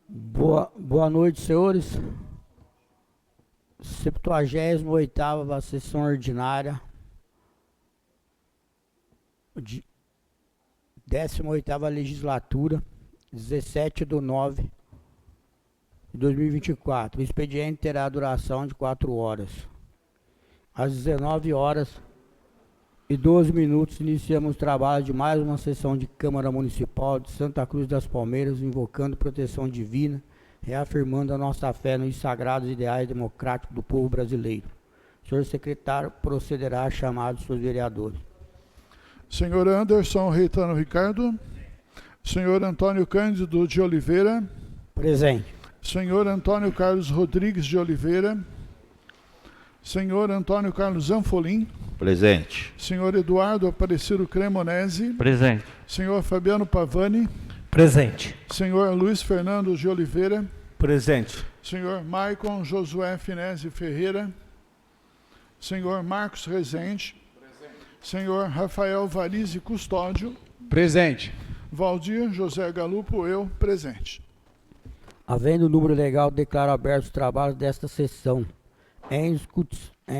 Boa noite, senhores. 78ª sessão ordinária, 18ª legislatura, 17/9/2024. O expediente terá duração de 4 horas. Às 19h12, iniciamos o trabalho de mais uma sessão de Câmara Municipal de Santa Cruz das Palmeiras, invocando proteção divina, reafirmando a nossa fé nos sagrados ideais democráticos do povo brasileiro. O senhor secretário procederá a chamar os seus vereadores. Senhor Anderson Reitano Ricardo. Senhor Antônio Cândido de Oliveira. Presente. Senhor Antônio Carlos Rodrigues de Oliveira. Senhor Antônio Carlos Zanfolim. Presente. Senhor Eduardo Aparecido Cremonese. Presente. Senhor Fabiano Pavani. Presente. Senhor Luiz Fernando de Oliveira. Presente. Senhor Maicon Josué Finese Ferreira. Senhor Marcos Rezende. Presente. Senhor Rafael Varize Custódio. Presente. Valdir José Galupo, eu, presente. Havendo o número legal, declaro abertos os trabalhos desta sessão. Em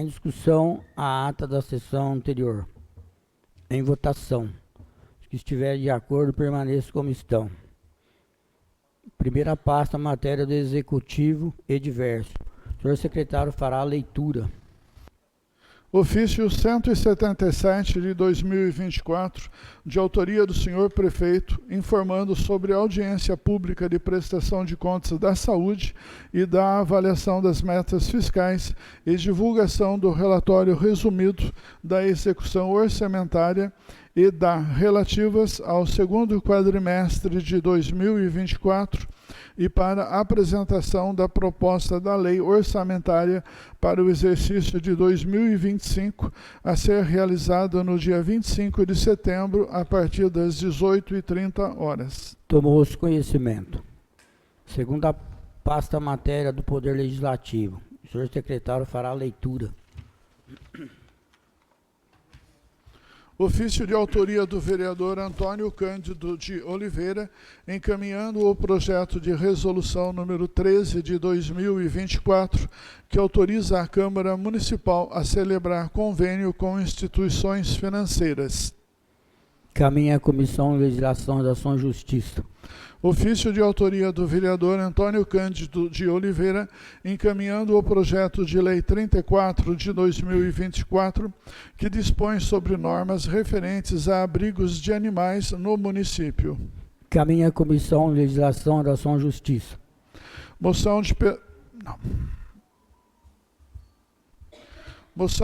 discussão a ata da sessão anterior. Em votação. Os que estiverem de acordo, permaneçam como estão. Primeira pasta, matéria do Executivo e diverso. O senhor secretário fará a leitura. Ofício 177 de 2024, de autoria do senhor prefeito, informando sobre a audiência pública de prestação de contas da saúde e da avaliação das metas fiscais e divulgação do relatório resumido da execução orçamentária e da relativas ao segundo quadrimestre de 2024 e para a apresentação da proposta da lei orçamentária para o exercício de 2025, a ser realizada no dia 25 de setembro, a partir das 18h30. Tomou-se conhecimento. Segunda pasta, matéria do Poder Legislativo. O senhor secretário fará a leitura. Ofício de autoria do vereador Antônio Cândido de Oliveira, encaminhando o projeto de resolução número 13 de 2024, que autoriza a Câmara Municipal a celebrar convênio com instituições financeiras. Caminha a Comissão de Legislação da Ação e Justiça. Ofício de autoria do vereador Antônio Cândido de Oliveira, encaminhando o projeto de lei 34 de 2024, que dispõe sobre normas referentes a abrigos de animais no município. Caminha a Comissão de Legislação da Ação e Justiça. Moção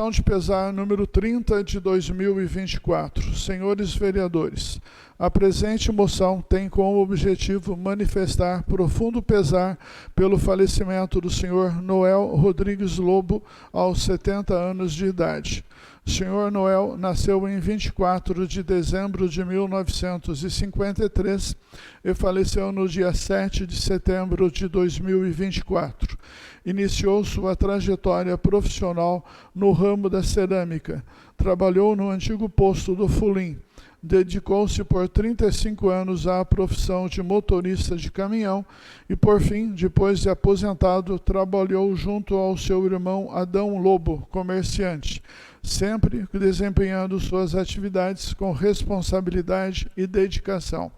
de pesar número 30 de 2024. Senhores vereadores, a presente moção tem como objetivo manifestar profundo pesar pelo falecimento do senhor Noel Rodrigues Lobo, aos 70 anos de idade. O senhor Noel nasceu em 24 de dezembro de 1953 e faleceu no dia 7 de setembro de 2024. Iniciou sua trajetória profissional no ramo da cerâmica. Trabalhou no antigo posto do Fulim. Dedicou-se por 35 anos à profissão de motorista de caminhão e, por fim, depois de aposentado, trabalhou junto ao seu irmão Adão Lobo, comerciante, sempre desempenhando suas atividades com responsabilidade e dedicação.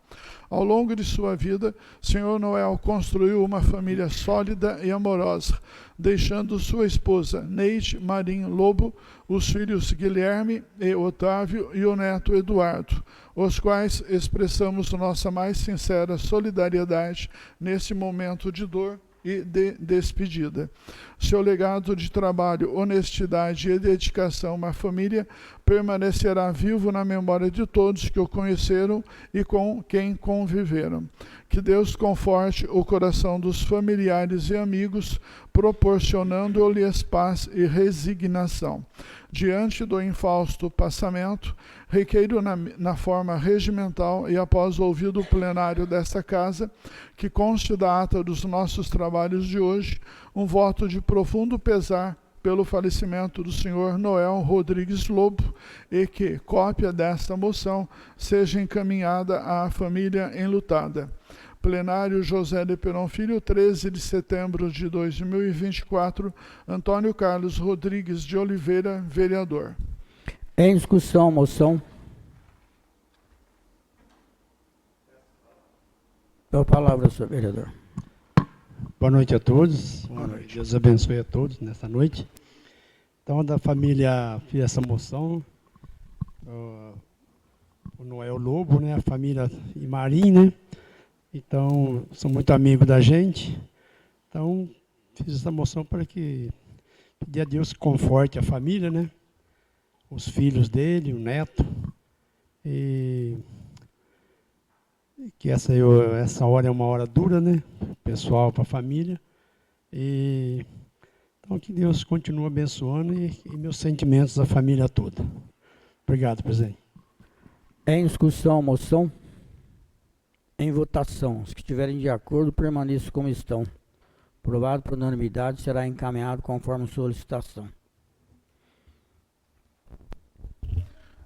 Ao longo de sua vida, Sr. Noel construiu uma família sólida e amorosa, deixando sua esposa Neide Marim Lobo, os filhos Guilherme e Otávio e o neto Eduardo, os quais expressamos nossa mais sincera solidariedade nesse momento de dor e de despedida. Seu legado de trabalho, honestidade e dedicação à família permanecerá vivo na memória de todos que o conheceram e com quem conviveram. Que Deus conforte o coração dos familiares e amigos, proporcionando-lhes paz e resignação. Diante do infausto passamento, requeiro na forma regimental e após ouvido o plenário desta casa, que conste da ata dos nossos trabalhos de hoje, um voto de profundo pesar pelo falecimento do senhor Noel Rodrigues Lobo e que cópia desta moção seja encaminhada à família enlutada. Plenário José de Perón Filho, 13 de setembro de 2024. Antônio Carlos Rodrigues de Oliveira, vereador. Em discussão, moção. Com a palavra, senhor vereador. Boa noite a todos. Boa noite. Deus abençoe a todos nessa noite. Então, da família fiz essa moção. O Noel Lobo, né? A família Imarim, né? Então, são muito amigos da gente. Então, fiz essa moção para que pedir a Deus que conforte a família, né? Os filhos dele, o neto. E que essa hora é uma hora dura, né? Pessoal, para a família. E então, que Deus continue abençoando e meus sentimentos à família toda. Obrigado, presidente. Em discussão, moção. Em votação. Os que estiverem de acordo, permaneçam como estão. Aprovado por unanimidade, será encaminhado conforme solicitação.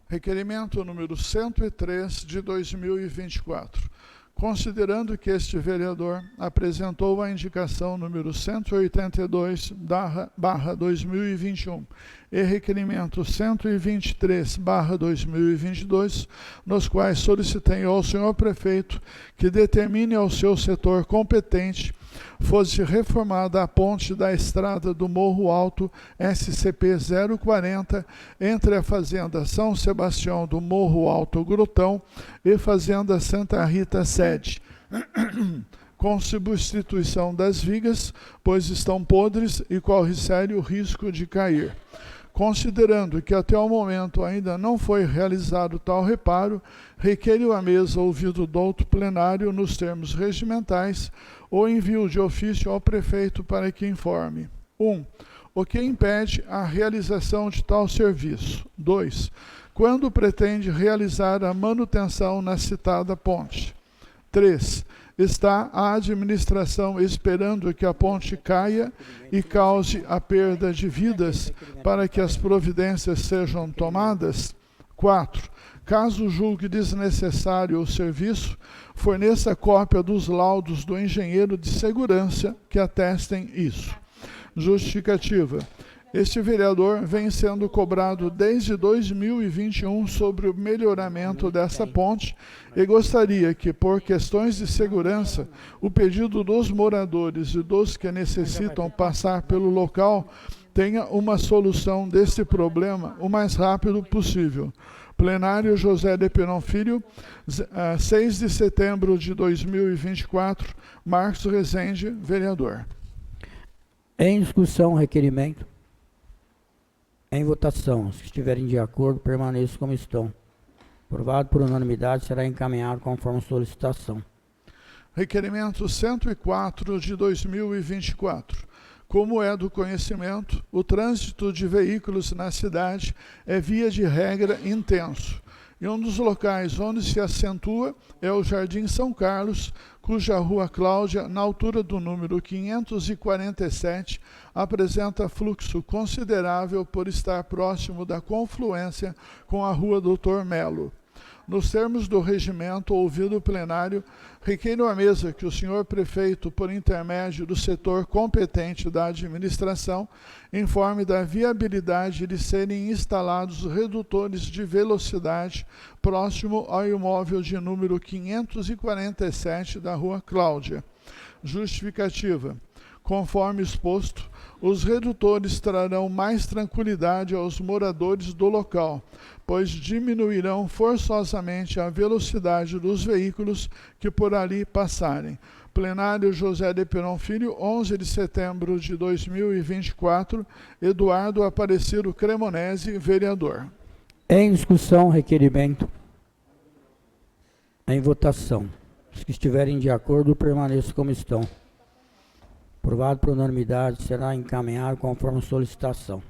Requerimento número 103 de 2024. Considerando que este vereador apresentou a indicação número 182/2021 e requerimento 123/2022, nos quais solicitei ao senhor prefeito que determine ao seu setor competente fosse reformada a ponte da estrada do Morro Alto SCP-040 entre a Fazenda São Sebastião do Morro Alto Grotão e Fazenda Santa Rita Sede, com substituição das vigas, pois estão podres e corre sério risco de cair. Considerando que até o momento ainda não foi realizado tal reparo, requeiro à mesa ouvido do douto plenário nos termos regimentais o envio de ofício ao prefeito para que informe: 1. O que impede a realização de tal serviço? 2. Quando pretende realizar a manutenção na citada ponte? 3. Está a administração esperando que a ponte caia e cause a perda de vidas para que as providências sejam tomadas? 4. Caso julgue desnecessário o serviço, forneça cópia dos laudos do engenheiro de segurança que atestem isso. Justificativa. Este vereador vem sendo cobrado desde 2021 sobre o melhoramento dessa ponte e gostaria que, por questões de segurança, o pedido dos moradores e dos que necessitam passar pelo local tenha uma solução desse problema o mais rápido possível. Plenário José de Perón Filho, 6 de setembro de 2024, Marcos Rezende, vereador. Em discussão, requerimento. Em votação. Os que estiverem de acordo, permaneçam como estão. Aprovado por unanimidade, será encaminhado conforme solicitação. Requerimento 104 de 2024. Como é do conhecimento, o trânsito de veículos na cidade é, via de regra, intenso. E um dos locais onde se acentua é o Jardim São Carlos, cuja Rua Cláudia, na altura do número 547, apresenta fluxo considerável por estar próximo da confluência com a Rua Doutor Melo. Nos termos do regimento ouvido o plenário, requeiro à mesa que o senhor prefeito, por intermédio do setor competente da administração, informe da viabilidade de serem instalados redutores de velocidade próximo ao imóvel de número 547 da Rua Cláudia. Justificativa. Conforme exposto, os redutores trarão mais tranquilidade aos moradores do local, pois diminuirão forçosamente a velocidade dos veículos que por ali passarem. Plenário José de Perón Filho, 11 de setembro de 2024, Eduardo Aparecido Cremonese, vereador. Em discussão, requerimento. Em votação. Os que estiverem de acordo, permaneçam como estão. Aprovado por unanimidade, será encaminhado conforme solicitação.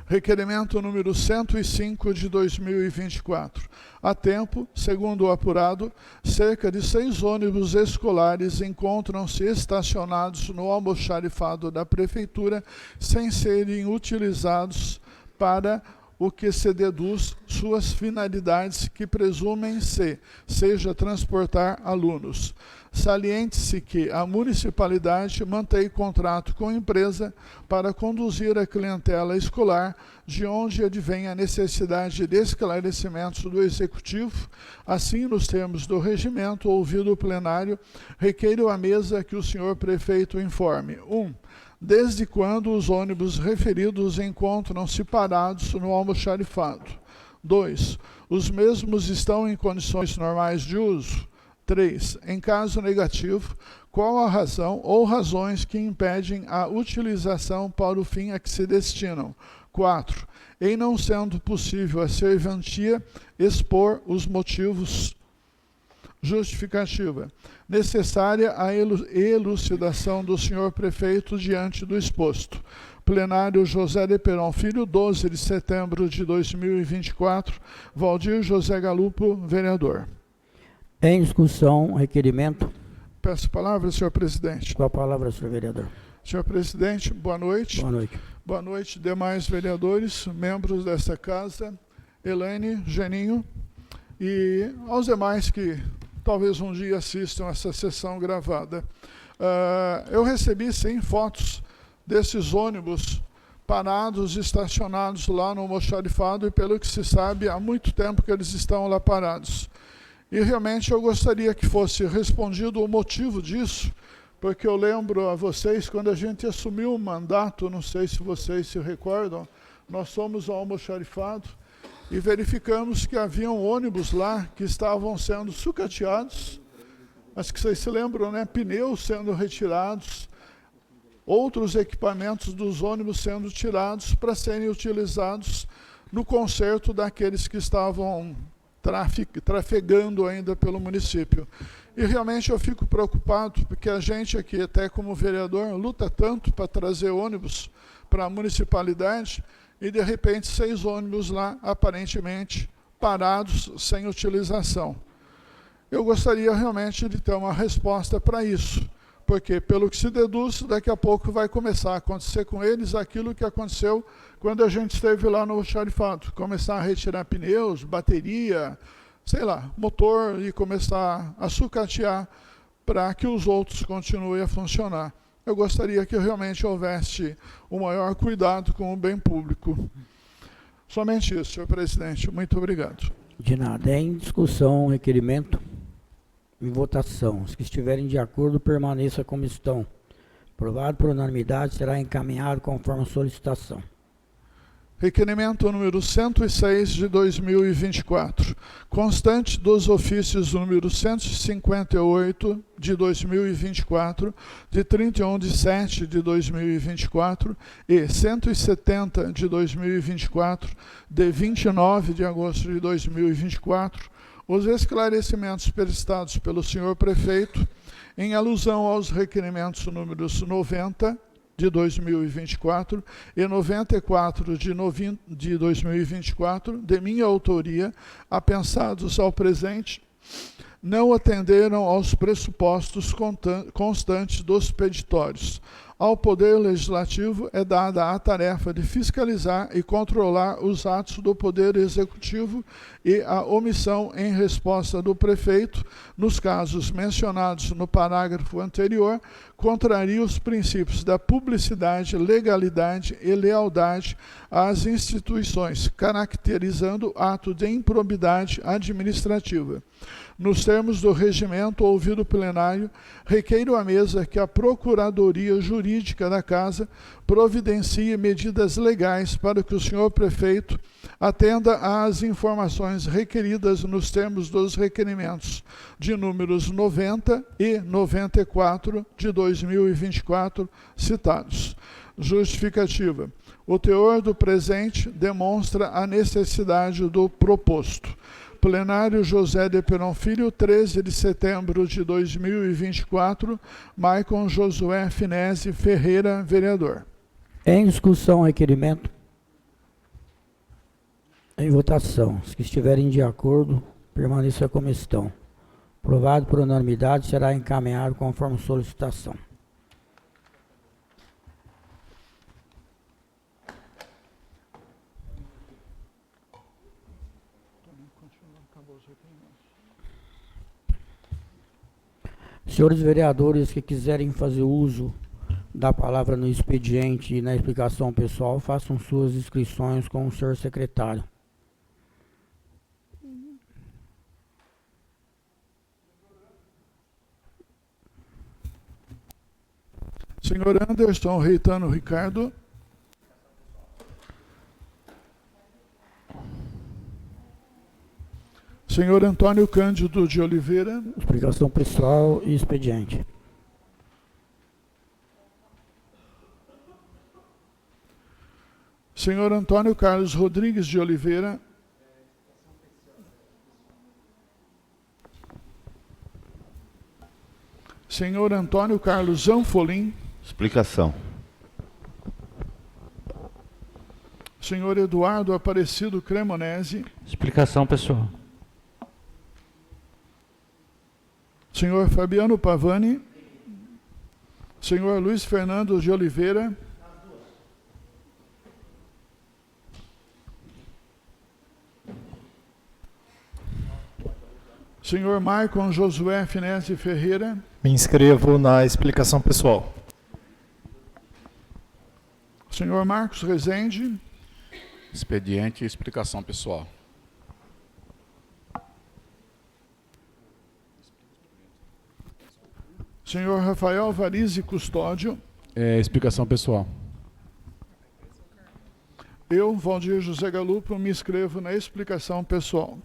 Requerimento número 105 de 2024. Há tempo, segundo o apurado, cerca de 6 ônibus escolares encontram-se estacionados no almoxarifado da Prefeitura sem serem utilizados para o que se deduz suas finalidades que presumem-se seja transportar alunos. Saliente-se que a municipalidade mantém contrato com a empresa para conduzir a clientela escolar, de onde advém a necessidade de esclarecimentos do Executivo. Assim, nos termos do regimento, ouvido o plenário, requeiro à mesa que o senhor prefeito informe: 1. Desde quando os ônibus referidos encontram-se parados no almoxarifado? 2. Os mesmos estão em condições normais de uso? 3. Em caso negativo, qual a razão ou razões que impedem a utilização para o fim a que se destinam? 4. Em não sendo possível a serventia, expor os motivos. Justificativa. Necessária a elucidação do senhor prefeito diante do exposto. Plenário José de Perón Filho, 12 de setembro de 2024. Valdir José Galupo, vereador. Em discussão, requerimento. Peço a palavra, senhor presidente. Com a palavra, senhor vereador. Senhor presidente, boa noite. Boa noite. Boa noite, demais vereadores, membros desta casa, Elaine, Geninho, e aos demais que talvez um dia assistam essa sessão gravada. Eu recebi, sim, fotos desses ônibus parados, estacionados lá no almoxarifado, e pelo que se sabe, há muito tempo que eles estão lá parados. E realmente eu gostaria que fosse respondido o motivo disso, porque eu lembro a vocês, quando a gente assumiu o mandato, não sei se vocês se recordam, nós fomos ao almoxarifado e verificamos que haviam ônibus lá que estavam sendo sucateados, acho que vocês se lembram, né? Pneus sendo retirados, outros equipamentos dos ônibus sendo tirados para serem utilizados no conserto daqueles que estavam trafegando ainda pelo município. E realmente eu fico preocupado, porque a gente aqui, até como vereador, luta tanto para trazer ônibus para a municipalidade, e de repente 6 ônibus lá, aparentemente, parados, sem utilização. Eu gostaria realmente de ter uma resposta para isso, porque, pelo que se deduz, daqui a pouco vai começar a acontecer com eles aquilo que aconteceu quando a gente esteve lá no almoxarifado. Começar a retirar pneus, bateria, sei lá, motor, e começar a sucatear para que os outros continuem a funcionar. Eu gostaria que realmente houvesse o maior cuidado com o bem público. Somente isso, senhor presidente. Muito obrigado. De nada. Em discussão, requerimento. Em votação. Os que estiverem de acordo, permaneça como estão. Aprovado por unanimidade, será encaminhado conforme a solicitação. Requerimento número 106 de 2024, constante dos ofícios número 158 de 2024, de 31/7 de 2024 e 170 de 2024, de 29 de agosto de 2024, os esclarecimentos prestados pelo senhor prefeito, em alusão aos requerimentos números 90 de 2024 e 94 de 2024, de minha autoria, apensados ao presente, não atenderam aos pressupostos constantes dos peditórios. Ao Poder Legislativo é dada a tarefa de fiscalizar e controlar os atos do Poder Executivo, e a omissão em resposta do prefeito, nos casos mencionados no parágrafo anterior, contraria os princípios da publicidade, legalidade e lealdade às instituições, caracterizando ato de improbidade administrativa. Nos termos do regimento ouvido plenário, requeiro à mesa que a Procuradoria Jurídica da Casa providencie medidas legais para que o senhor prefeito atenda às informações requeridas nos termos dos requerimentos de números 90 e 94 de 2024 citados. Justificativa. O teor do presente demonstra a necessidade do proposto. Plenário José de Perón Filho, 13 de setembro de 2024, Maicon Josué Finese Ferreira, vereador. Em discussão, requerimento. Em votação. Os que estiverem de acordo, permaneça como estão. Aprovado por unanimidade, será encaminhado conforme solicitação. Senhores vereadores que quiserem fazer uso da palavra no expediente e na explicação pessoal, façam suas inscrições com o senhor secretário. Senhor Anderson Reitano Ricardo. Senhor Antônio Cândido de Oliveira. Explicação pessoal e expediente. Senhor Antônio Carlos Rodrigues de Oliveira. Senhor Antônio Carlos Zanfolim. Explicação. Senhor Eduardo Aparecido Cremonese. Explicação pessoal. Senhor Fabiano Pavani. Senhor Luiz Fernando de Oliveira. Senhor Maicon Josué Finese Ferreira. Me inscrevo na explicação pessoal. Senhor Marcos Rezende. Expediente e explicação pessoal. Senhor Rafael Varize Custódio. Explicação pessoal. Eu, Valdir José Galupo, me inscrevo na explicação pessoal.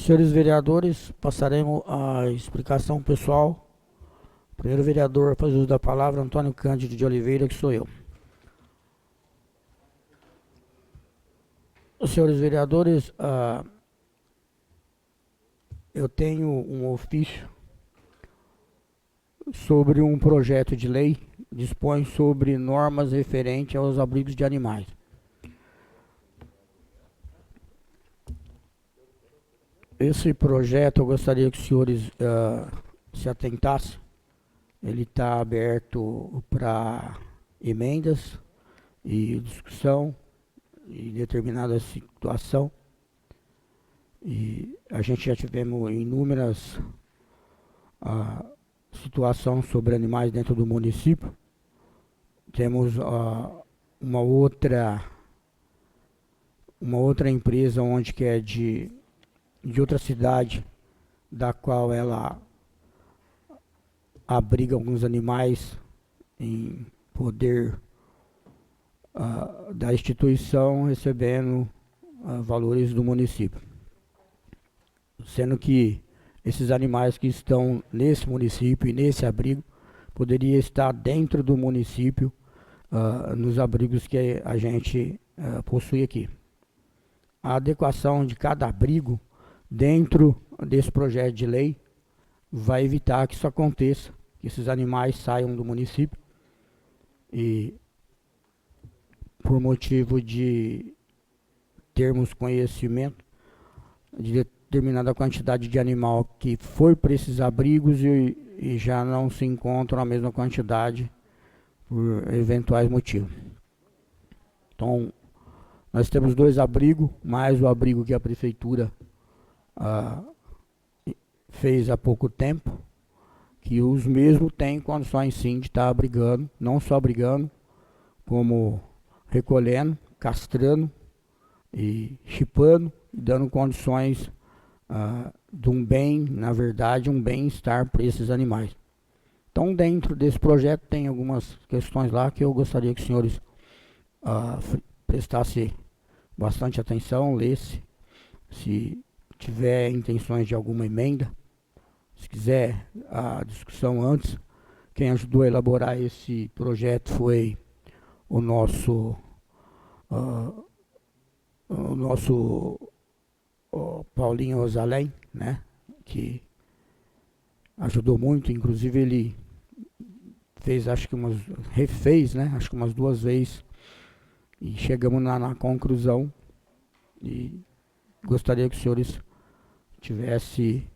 Senhores vereadores, passaremos a explicação pessoal. Primeiro vereador a fazer uso da palavra, Antônio Cândido de Oliveira, que sou eu. Senhores vereadores, eu tenho um ofício sobre um projeto de lei, dispõe sobre normas referentes aos abrigos de animais. Esse projeto eu gostaria que os senhores se atentassem. Ele está aberto para emendas e discussão em determinada situação. E a gente já tivemos inúmeras situações sobre animais dentro do município. Temos uma outra empresa onde que é de outra cidade, da qual ela abriga alguns animais em poder da instituição, recebendo valores do município. Sendo que esses animais que estão nesse município e nesse abrigo poderiam estar dentro do município, nos abrigos que a gente possui aqui. A adequação de cada abrigo dentro desse projeto de lei vai evitar que isso aconteça, que esses animais saiam do município e, por motivo de termos conhecimento de determinada quantidade de animal que foi para esses abrigos e já não se encontram a mesma quantidade por eventuais motivos. Então, nós temos 2 abrigos, mais o abrigo que a prefeitura fez há pouco tempo, que os mesmos têm condições sim de estar abrigando, não só abrigando, como recolhendo, castrando e chipando, dando condições de um bem, na verdade, um bem-estar para esses animais. Então, dentro desse projeto tem algumas questões lá que eu gostaria que os senhores prestassem bastante atenção, lesse, se tiver intenções de alguma emenda, se quiser a discussão antes. Quem ajudou a elaborar esse projeto foi o nosso Paulinho Rosalém, né, que ajudou muito. Inclusive ele fez, refez, né, acho que umas 2 vezes, e chegamos na conclusão, e gostaria que os senhores tivessem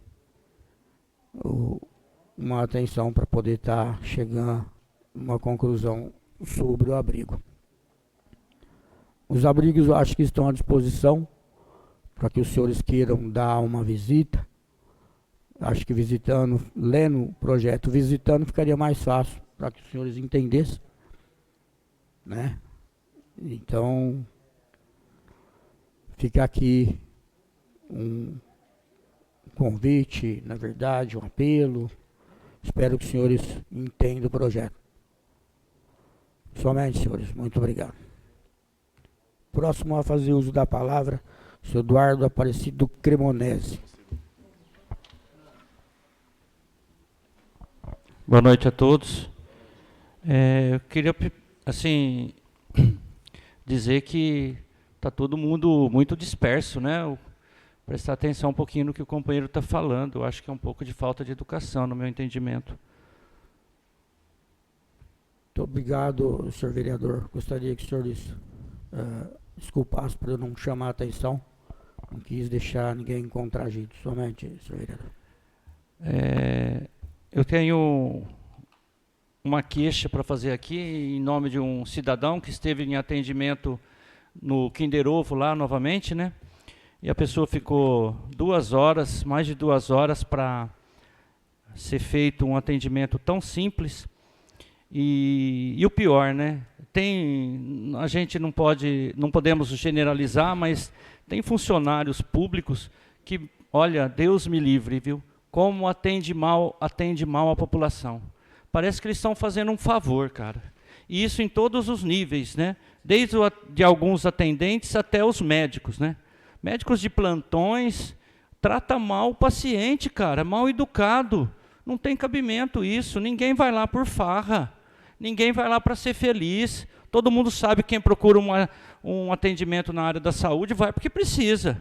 uma atenção para poder estar chegando a uma conclusão sobre o abrigo. Os abrigos eu acho que estão à disposição para que os senhores queiram dar uma visita. Acho que visitando, lendo o projeto, visitando, ficaria mais fácil para que os senhores entendessem, né? Então, fica aqui um convite, na verdade, um apelo. Espero que os senhores entendam o projeto. Somente, senhores. Muito obrigado. Próximo a fazer uso da palavra, o senhor Eduardo Aparecido Cremonese. Boa noite a todos. Eu queria, assim, dizer que está todo mundo muito disperso, né? Prestar atenção um pouquinho no que o companheiro está falando. Eu acho que é um pouco de falta de educação, no meu entendimento. Muito obrigado, senhor vereador. Gostaria que os senhores desculpassem por eu não chamar a atenção. Não quis deixar ninguém contragido. Somente, senhor vereador. Eu tenho uma queixa para fazer aqui em nome de um cidadão que esteve em atendimento no Kinder Ovo lá novamente, né? E a pessoa ficou 2 horas, mais de 2 horas, para ser feito um atendimento tão simples. E o pior, né? A gente não podemos generalizar, mas tem funcionários públicos que, olha, Deus me livre, viu? Como atende mal a população. Parece que eles estão fazendo um favor, cara. E isso em todos os níveis, né? Desde de alguns atendentes até os médicos, né? Médicos de plantões trata mal o paciente, cara, mal educado. Não tem cabimento isso. Ninguém vai lá por farra. Ninguém vai lá para ser feliz. Todo mundo sabe que quem procura um atendimento na área da saúde vai porque precisa,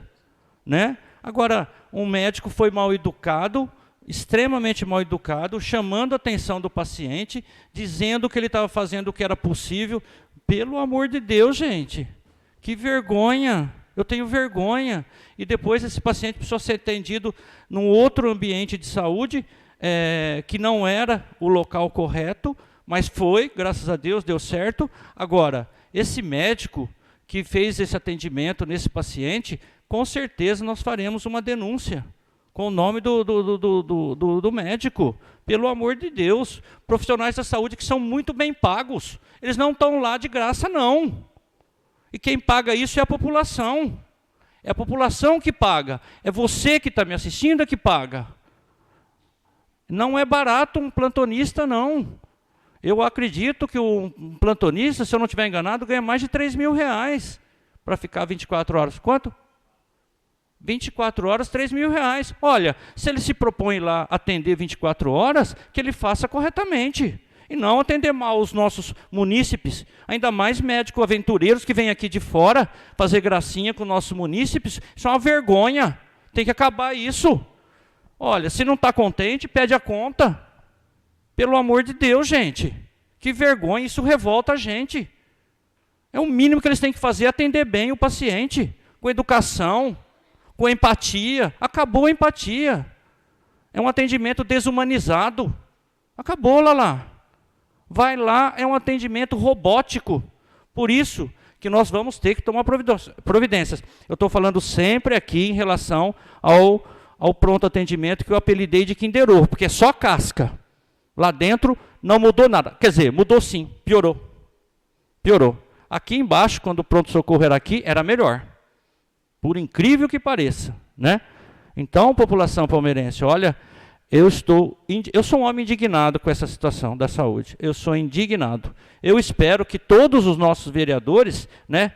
né? Agora, um médico foi mal educado, extremamente mal educado, chamando a atenção do paciente, dizendo que ele estava fazendo o que era possível. Pelo amor de Deus, gente, que vergonha! Eu tenho vergonha. E depois esse paciente precisou ser atendido num outro ambiente de saúde, que não era o local correto, mas foi, graças a Deus, deu certo. Agora, esse médico que fez esse atendimento nesse paciente, com certeza nós faremos uma denúncia com o nome do médico. Pelo amor de Deus, profissionais da saúde que são muito bem pagos, eles não estão lá de graça, não. E quem paga isso é a população. É a população que paga. É você que está me assistindo que paga. Não é barato um plantonista, não. Eu acredito que um plantonista, se eu não estiver enganado, ganha mais de R$3.000 para ficar 24 horas. Quanto? 24 horas, R$3.000. Olha, se ele se propõe lá atender 24 horas, que ele faça corretamente. E não atender mal os nossos munícipes, ainda mais médicos aventureiros que vêm aqui de fora fazer gracinha com nossos munícipes. Isso é uma vergonha. Tem que acabar isso. Olha, se não está contente, pede a conta. Pelo amor de Deus, gente. Que vergonha, isso revolta a gente. É o mínimo que eles têm que fazer, atender bem o paciente, com educação, com empatia. Acabou a empatia. É um atendimento desumanizado. Acabou, Lala. Vai lá, é um atendimento robótico. Por isso que nós vamos ter que tomar providências. Eu estou falando sempre aqui em relação ao pronto atendimento que eu apelidei de Kinder Ovo, porque é só casca. Lá dentro não mudou nada. Quer dizer, mudou sim, piorou. Piorou. Aqui embaixo, quando o pronto-socorro era aqui, era melhor. Por incrível que pareça, né? Então, população palmeirense, olha, eu sou um homem indignado com essa situação da saúde. Eu sou indignado. Eu espero que todos os nossos vereadores, né,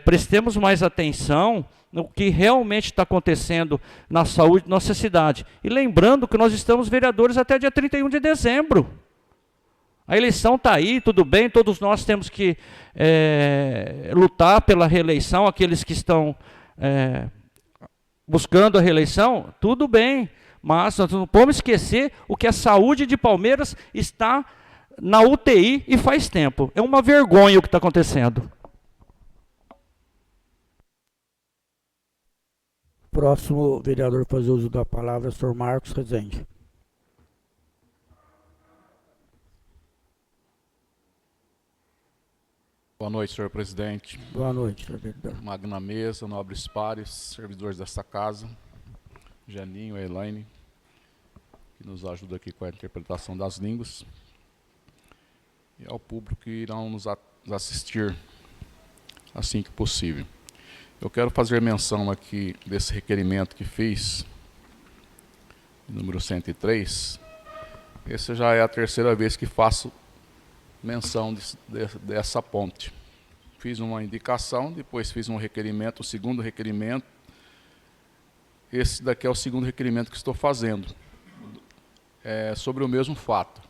prestemos mais atenção no que realmente está acontecendo na saúde da nossa cidade. E lembrando que nós estamos vereadores até dia 31 de dezembro. A eleição está aí, tudo bem, todos nós temos que lutar pela reeleição, aqueles que estão buscando a reeleição, tudo bem, mas nós não podemos esquecer o que a saúde de Palmeiras está na UTI e faz tempo. É uma vergonha o que está acontecendo. Próximo vereador a fazer uso da palavra, senhor Marcos Rezende. Boa noite, senhor presidente. Boa noite, senhor vereador. Magna mesa, nobres pares, servidores desta casa, Janinho, Elaine, que nos ajuda aqui com a interpretação das línguas, e ao público que irão nos assistir assim que possível. Eu quero fazer menção aqui desse requerimento que fiz, número 103. Essa já é a terceira vez que faço menção dessa ponte. Fiz uma indicação, depois fiz um requerimento, o segundo requerimento. Esse daqui é o segundo requerimento que estou fazendo, sobre o mesmo fato.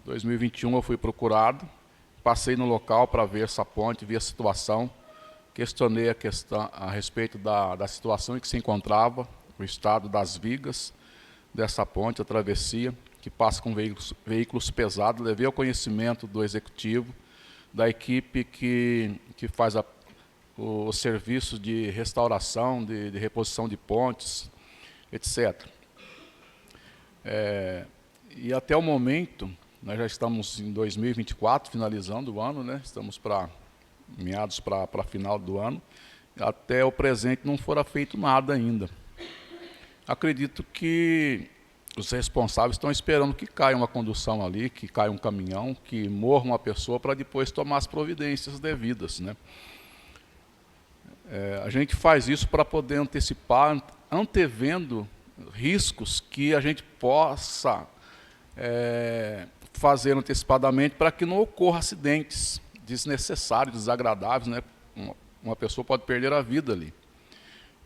Em 2021 eu fui procurado, passei no local para ver essa ponte, vi a situação, questionei a questão a respeito da situação em que se encontrava, o estado das vigas dessa ponte, a travessia, que passa com veículos pesados. Levei ao conhecimento do executivo, da equipe que faz o serviço de restauração, de reposição de pontes, etc. E até o momento, nós já estamos em 2024, finalizando o ano, né? Estamos meados para final do ano, até o presente não fora feito nada ainda. Acredito que os responsáveis estão esperando que caia uma condução ali, que caia um caminhão, que morra uma pessoa para depois tomar as providências devidas, né? A gente faz isso para poder antecipar, antevendo riscos que a gente possa fazer antecipadamente para que não ocorra acidentes desnecessários, desagradáveis, né? Uma pessoa pode perder a vida ali.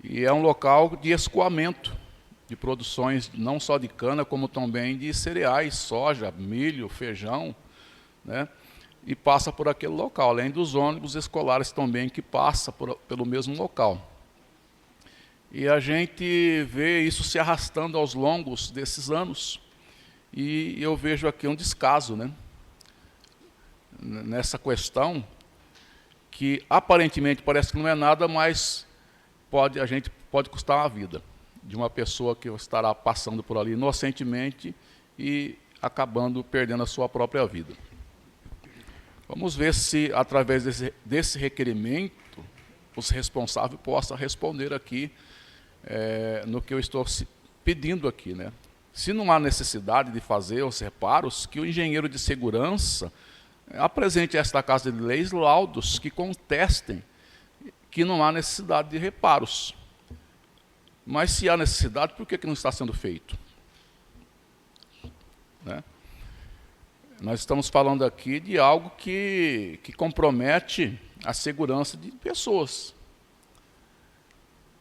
E é um local de escoamento de produções não só de cana, como também de cereais, soja, milho, feijão, né? E passa por aquele local, além dos ônibus escolares também que passam pelo mesmo local. E a gente vê isso se arrastando aos longos desses anos. E eu vejo aqui um descaso, né? Nessa questão, que aparentemente parece que não é nada, mas a gente pode custar a vida de uma pessoa que estará passando por ali inocentemente e acabando perdendo a sua própria vida. Vamos ver se, através desse requerimento, os responsáveis possam responder aqui no que eu estou pedindo aqui, né? Se não há necessidade de fazer os reparos, que o engenheiro de segurança apresente a esta Casa de Leis laudos que contestem que não há necessidade de reparos. Mas se há necessidade, por que não está sendo feito? Né? Nós estamos falando aqui de algo que compromete a segurança de pessoas.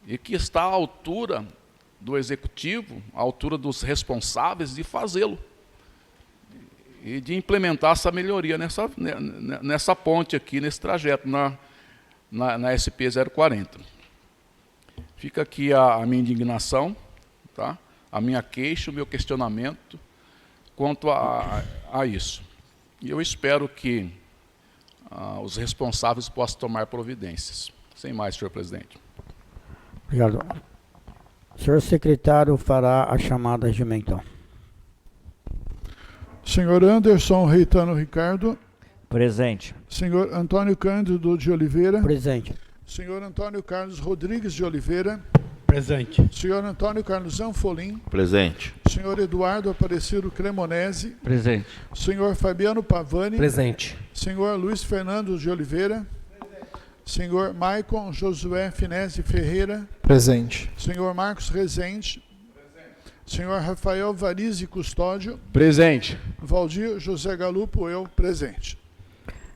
E que está à altura do executivo, à altura dos responsáveis de fazê-lo. E de implementar essa melhoria nessa ponte aqui, nesse trajeto, na SP 040. Fica aqui a minha indignação, tá? A minha queixa, o meu questionamento quanto a isso. E eu espero que os responsáveis possam tomar providências. Sem mais, senhor presidente. Obrigado. O senhor secretário fará a chamada regimental. Senhor Anderson Reitano Ricardo. Presente. Senhor Antônio Cândido de Oliveira. Presente. Senhor Antônio Carlos Rodrigues de Oliveira. Presente. Senhor Antônio Carlos Zanfolim. Presente. Senhor Eduardo Aparecido Cremonese. Presente. Senhor Fabiano Pavani. Presente. Senhor Luiz Fernando de Oliveira. Senhor Maicon Josué Finese Ferreira. Presente. Senhor Marcos Rezende. Senhor Rafael Varize Custódio. Presente. Valdir José Galupo, eu, presente.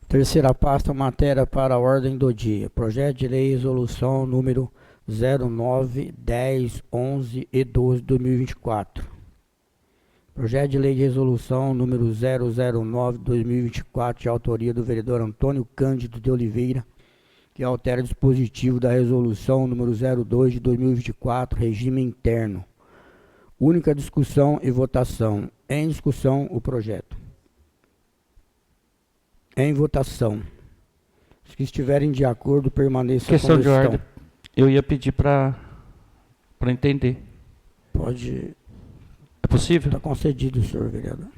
Terceira pasta, matéria para a ordem do dia. Projeto de lei e resolução número 09, 10, 11 e 12 de 2024. Projeto de lei de resolução número 009 de 2024, de autoria do vereador Antônio Cândido de Oliveira, que altera o dispositivo da resolução número 02 de 2024, regime interno. Única discussão e votação. Em discussão, o projeto. Em votação. Os que estiverem de acordo, permaneçam Questão como de estão. ordem. Eu ia pedir para entender. Pode. É possível? Está concedido, senhor vereador.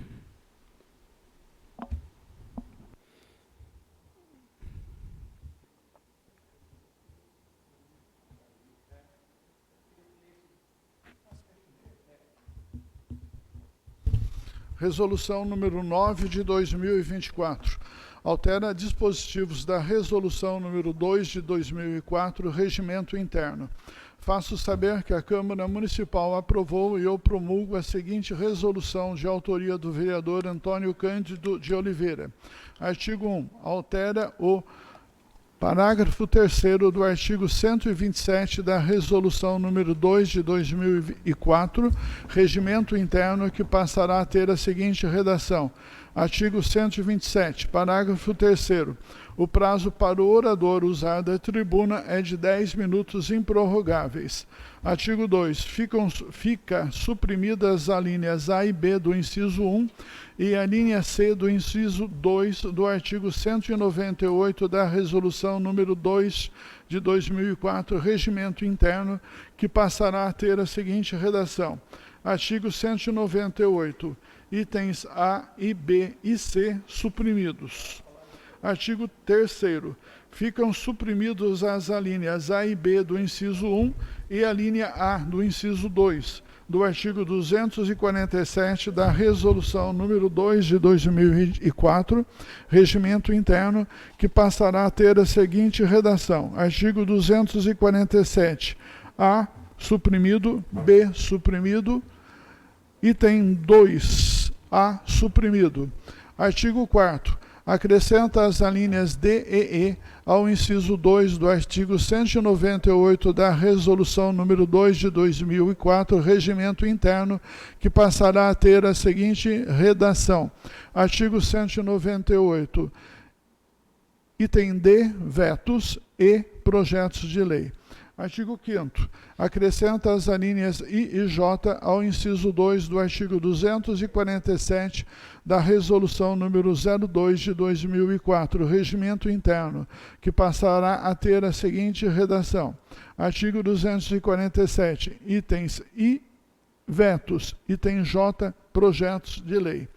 Resolução número 9 de 2024. Altera dispositivos da Resolução número 2 de 2004, Regimento Interno. Faço saber que a Câmara Municipal aprovou e eu promulgo a seguinte resolução de autoria do vereador Antônio Cândido de Oliveira. Artigo 1. Altera o parágrafo 3º do artigo 127 da Resolução número 2 de 2004, Regimento Interno, que passará a ter a seguinte redação. Artigo 127, parágrafo 3º. O prazo para o orador usar da tribuna é de 10 minutos improrrogáveis. Artigo 2. Fica suprimidas as linhas A e B do inciso 1 e a linha C do inciso 2 do artigo 198 da Resolução número 2 de 2004, Regimento Interno, que passará a ter a seguinte redação. Artigo 198. Itens A e B e C suprimidos. Artigo 3º. Ficam suprimidos as alíneas A e B do inciso 1 e a linha A do inciso 2 do artigo 247 da Resolução número 2 de 2004, Regimento Interno, que passará a ter a seguinte redação. Artigo 247. A suprimido, B suprimido, item 2, A suprimido. Artigo 4º. Acrescenta as alíneas D e E ao inciso 2 do artigo 198 da Resolução número 2 de 2004, Regimento Interno, que passará a ter a seguinte redação. Artigo 198. Item D, vetos e projetos de lei. Artigo 5º. Acrescenta as alíneas I e J ao inciso 2 do artigo 247 da Resolução número 02 de 2004, Regimento Interno, que passará a ter a seguinte redação. Artigo 247. Itens I, vetos. Item J, projetos de lei.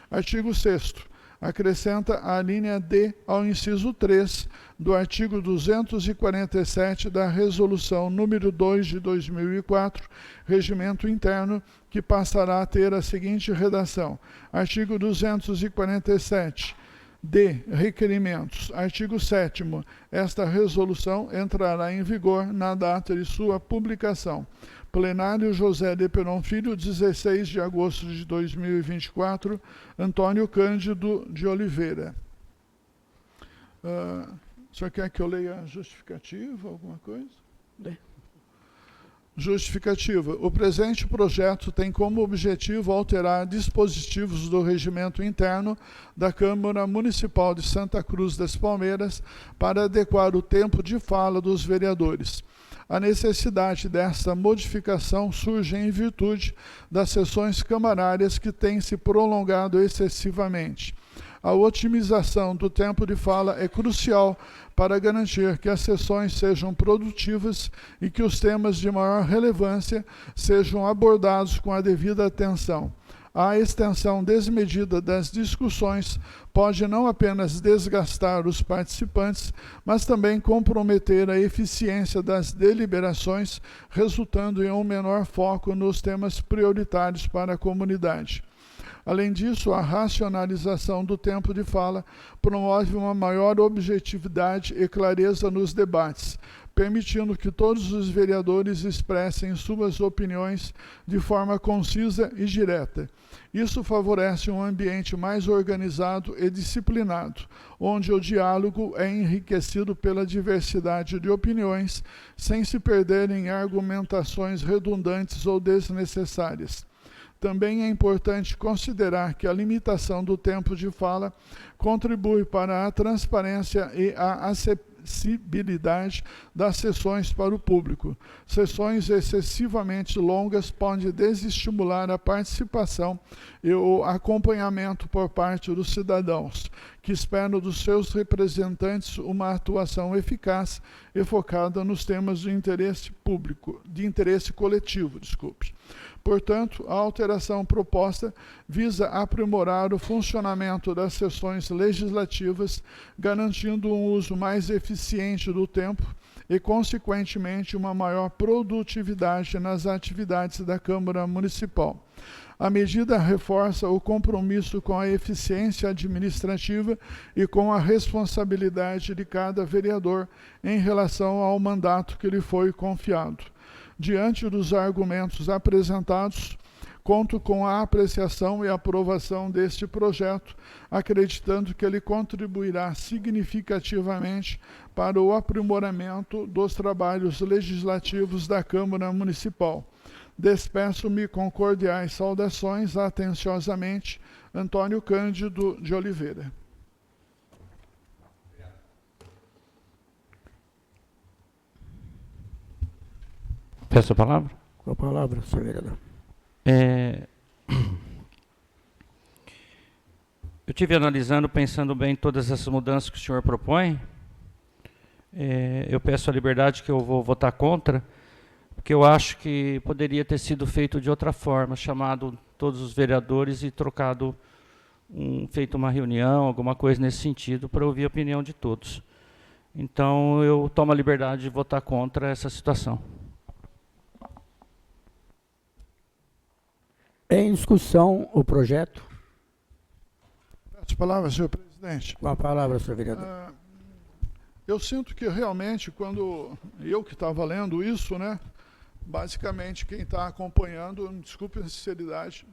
Artigo 6º. Acrescenta a linha D ao inciso 3 do artigo 247 da Resolução número 2 de 2004, Regimento Interno, que passará a ter a seguinte redação. Artigo 247. D. Requerimentos. Artigo 7º. Esta resolução entrará em vigor na data de sua publicação. Plenário José de Peron Filho, 16 de agosto de 2024, Antônio Cândido de Oliveira. O senhor quer que eu leia a justificativa, alguma coisa? Justificativa. O presente projeto tem como objetivo alterar dispositivos do regimento interno da Câmara Municipal de Santa Cruz das Palmeiras para adequar o tempo de fala dos vereadores. A necessidade desta modificação surge em virtude das sessões camarárias que têm se prolongado excessivamente. A otimização do tempo de fala é crucial para garantir que as sessões sejam produtivas e que os temas de maior relevância sejam abordados com a devida atenção. A extensão desmedida das discussões pode não apenas desgastar os participantes, mas também comprometer a eficiência das deliberações, resultando em um menor foco nos temas prioritários para a comunidade. Além disso, a racionalização do tempo de fala promove uma maior objetividade e clareza nos debates, permitindo que todos os vereadores expressem suas opiniões de forma concisa e direta. Isso favorece um ambiente mais organizado e disciplinado, onde o diálogo é enriquecido pela diversidade de opiniões, sem se perder em argumentações redundantes ou desnecessárias. Também é importante considerar que a limitação do tempo de fala contribui para a transparência e a acessibilidade das sessões para o público. Sessões excessivamente longas podem desestimular a participação e o acompanhamento por parte dos cidadãos, que esperam dos seus representantes uma atuação eficaz e focada nos temas de interesse público, de interesse coletivo, Portanto, a alteração proposta visa aprimorar o funcionamento das sessões legislativas, garantindo um uso mais eficiente do tempo e, consequentemente, uma maior produtividade nas atividades da Câmara Municipal. A medida reforça o compromisso com a eficiência administrativa e com a responsabilidade de cada vereador em relação ao mandato que lhe foi confiado. Diante dos argumentos apresentados, conto com a apreciação e aprovação deste projeto, acreditando que ele contribuirá significativamente para o aprimoramento dos trabalhos legislativos da Câmara Municipal. Despeço-me com cordiais saudações, atenciosamente, Antônio Cândido de Oliveira. Peço a palavra? Com a palavra, senhor vereador. Eu estive analisando, pensando bem todas essas mudanças que o senhor propõe. Eu peço a liberdade que eu vou votar contra, porque eu acho que poderia ter sido feito de outra forma, chamado todos os vereadores e trocado, feito uma reunião, alguma coisa nesse sentido, para ouvir a opinião de todos. Então, eu tomo a liberdade de votar contra essa situação. Em discussão o projeto. Peço a palavra, senhor presidente. Com a palavra, senhor vereador. Eu sinto que realmente, quando eu que estava lendo isso, né, basicamente quem está acompanhando, desculpe a sinceridade,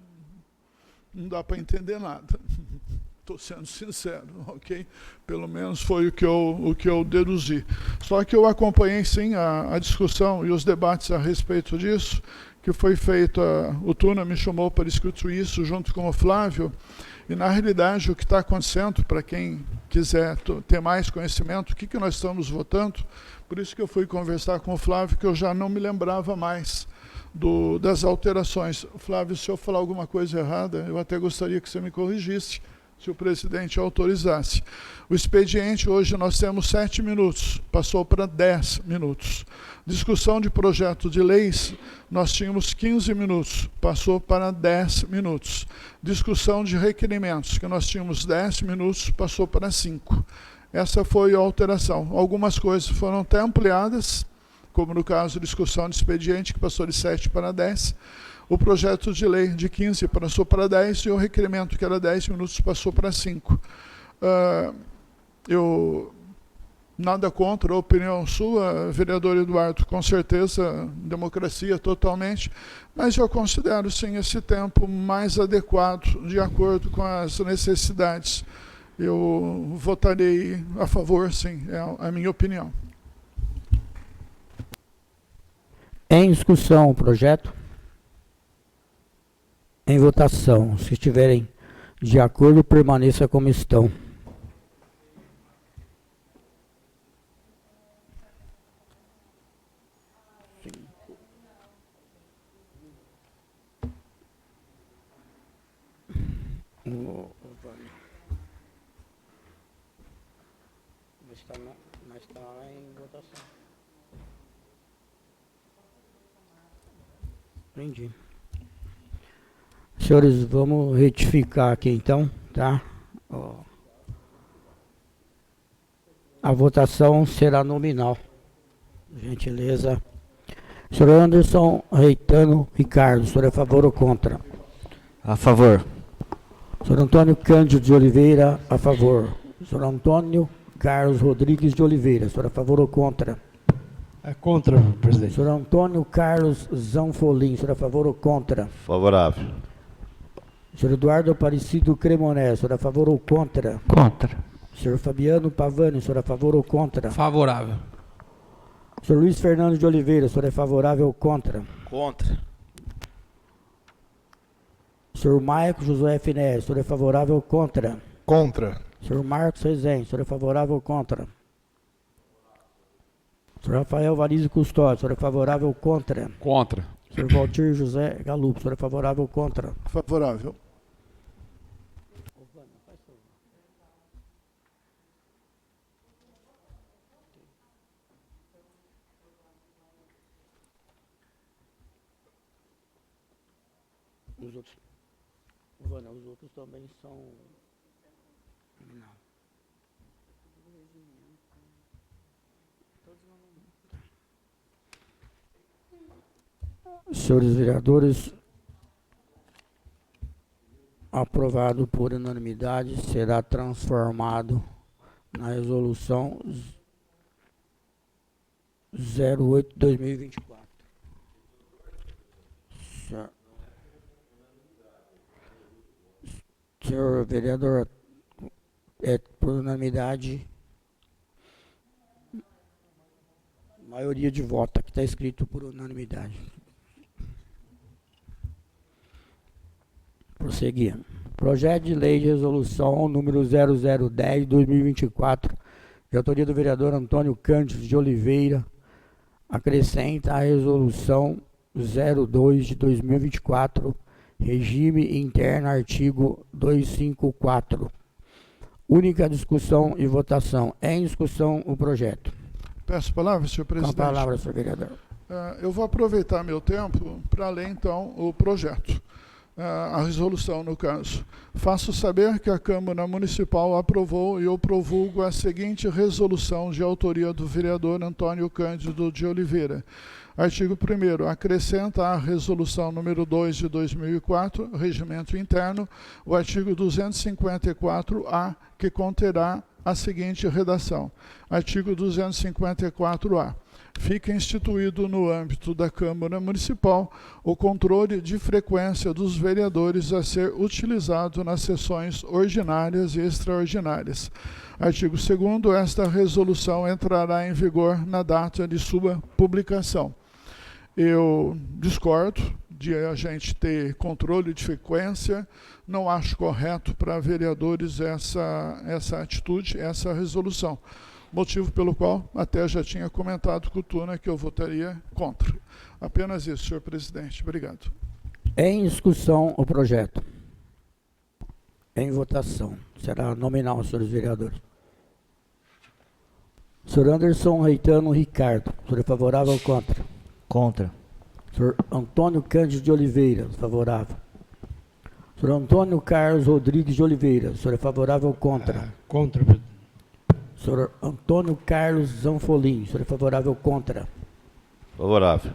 não dá para entender nada. Estou sendo sincero, ok? Pelo menos foi o que eu deduzi. Só que eu acompanhei, sim, a discussão e os debates a respeito disso, que foi feito, o Tuna me chamou para discutir isso junto com o Flávio, e, na realidade, o que está acontecendo, para quem quiser ter mais conhecimento, o que nós estamos votando, por isso que eu fui conversar com o Flávio, que eu já não me lembrava mais das alterações. Flávio, se eu falar alguma coisa errada, eu até gostaria que você me corrigisse, se o presidente autorizasse. O expediente, hoje nós temos 7 minutos, passou para 10 minutos. Discussão de projeto de leis, nós tínhamos 15 minutos, passou para 10 minutos. Discussão de requerimentos, que nós tínhamos 10 minutos, passou para 5. Essa foi a alteração. Algumas coisas foram até ampliadas, como no caso, discussão de expediente, que passou de 7 para 10. O projeto de lei de 15 passou para 10 e o requerimento, que era 10 minutos, passou para 5. Eu nada contra a opinião sua, vereador Eduardo, com certeza, democracia totalmente, mas eu considero, sim, esse tempo mais adequado, de acordo com as necessidades. Eu votarei a favor, sim, é a minha opinião. Em discussão o projeto? Em votação. Se estiverem de acordo, permaneça como estão. Mas está em votação. Entendi. Senhores, vamos retificar aqui então, tá? A votação será nominal. Gentileza. Senhor Anderson Reitano Ricardo, o senhor é a favor ou contra? A favor. Senhor Antônio Cândido de Oliveira, a favor. Senhor Antônio Carlos Rodrigues de Oliveira, o senhor é a favor ou contra? É contra, presidente. Senhor Antônio Carlos Zanfolim, o senhor é a favor ou contra? Favorável. Senhor Eduardo Aparecido Cremoné, o senhor é a favor ou contra? Contra. Senhor Fabiano Pavani, o senhor é a favor ou contra? Favorável. Senhor Luiz Fernando de Oliveira, o senhor é favorável ou contra? Contra. Senhor Maico Josué Finés, o senhor é favorável ou contra? Contra. Senhor Marcos Rezende, o senhor é favorável ou contra? Senhor Rafael Varize Custódio, o senhor é favorável ou contra? Contra. Senhor Valtir José Galupo, o senhor é favorável ou contra? Favorável. Os outros também são... Não. Senhores vereadores, aprovado por unanimidade, será transformado na resolução 08/2024. Senhor vereador, por unanimidade, maioria de voto, aqui está escrito por unanimidade. Prosseguindo. Projeto de lei de resolução número 0010/2024, de autoria do vereador Antônio Cândido de Oliveira, acrescenta a resolução 02/2024, regime interno, artigo 254. Única discussão e votação. Em discussão o projeto. Peço palavra, senhor presidente. Com a palavra, senhor vereador. Eu vou aproveitar meu tempo para ler, então, o projeto. A resolução, no caso. Faço saber que a Câmara Municipal aprovou e eu promulgo a seguinte resolução de autoria do vereador Antônio Cândido de Oliveira. Artigo 1º, acrescenta à resolução número 2 de 2004, regimento interno, o artigo 254-A, que conterá a seguinte redação. Artigo 254-A. Fica instituído no âmbito da Câmara Municipal o controle de frequência dos vereadores a ser utilizado nas sessões ordinárias e extraordinárias. Artigo 2º. Esta resolução entrará em vigor na data de sua publicação. Eu discordo de a gente ter controle de frequência, não acho correto para vereadores essa atitude, essa resolução. Motivo pelo qual até já tinha comentado com o Tuna que eu votaria contra. Apenas isso, senhor presidente. Obrigado. Em discussão o projeto. Em votação. Será nominal, senhores vereadores. Senhor Anderson Reitano Ricardo. Senhor é favorável ou contra? Contra. Senhor Antônio Cândido de Oliveira. Favorável. Senhor Antônio Carlos Rodrigues de Oliveira. Senhor é favorável ou contra? Contra, presidente. Senhor Antônio Carlos Zanfolim. Senhor é favorável ou contra? Favorável.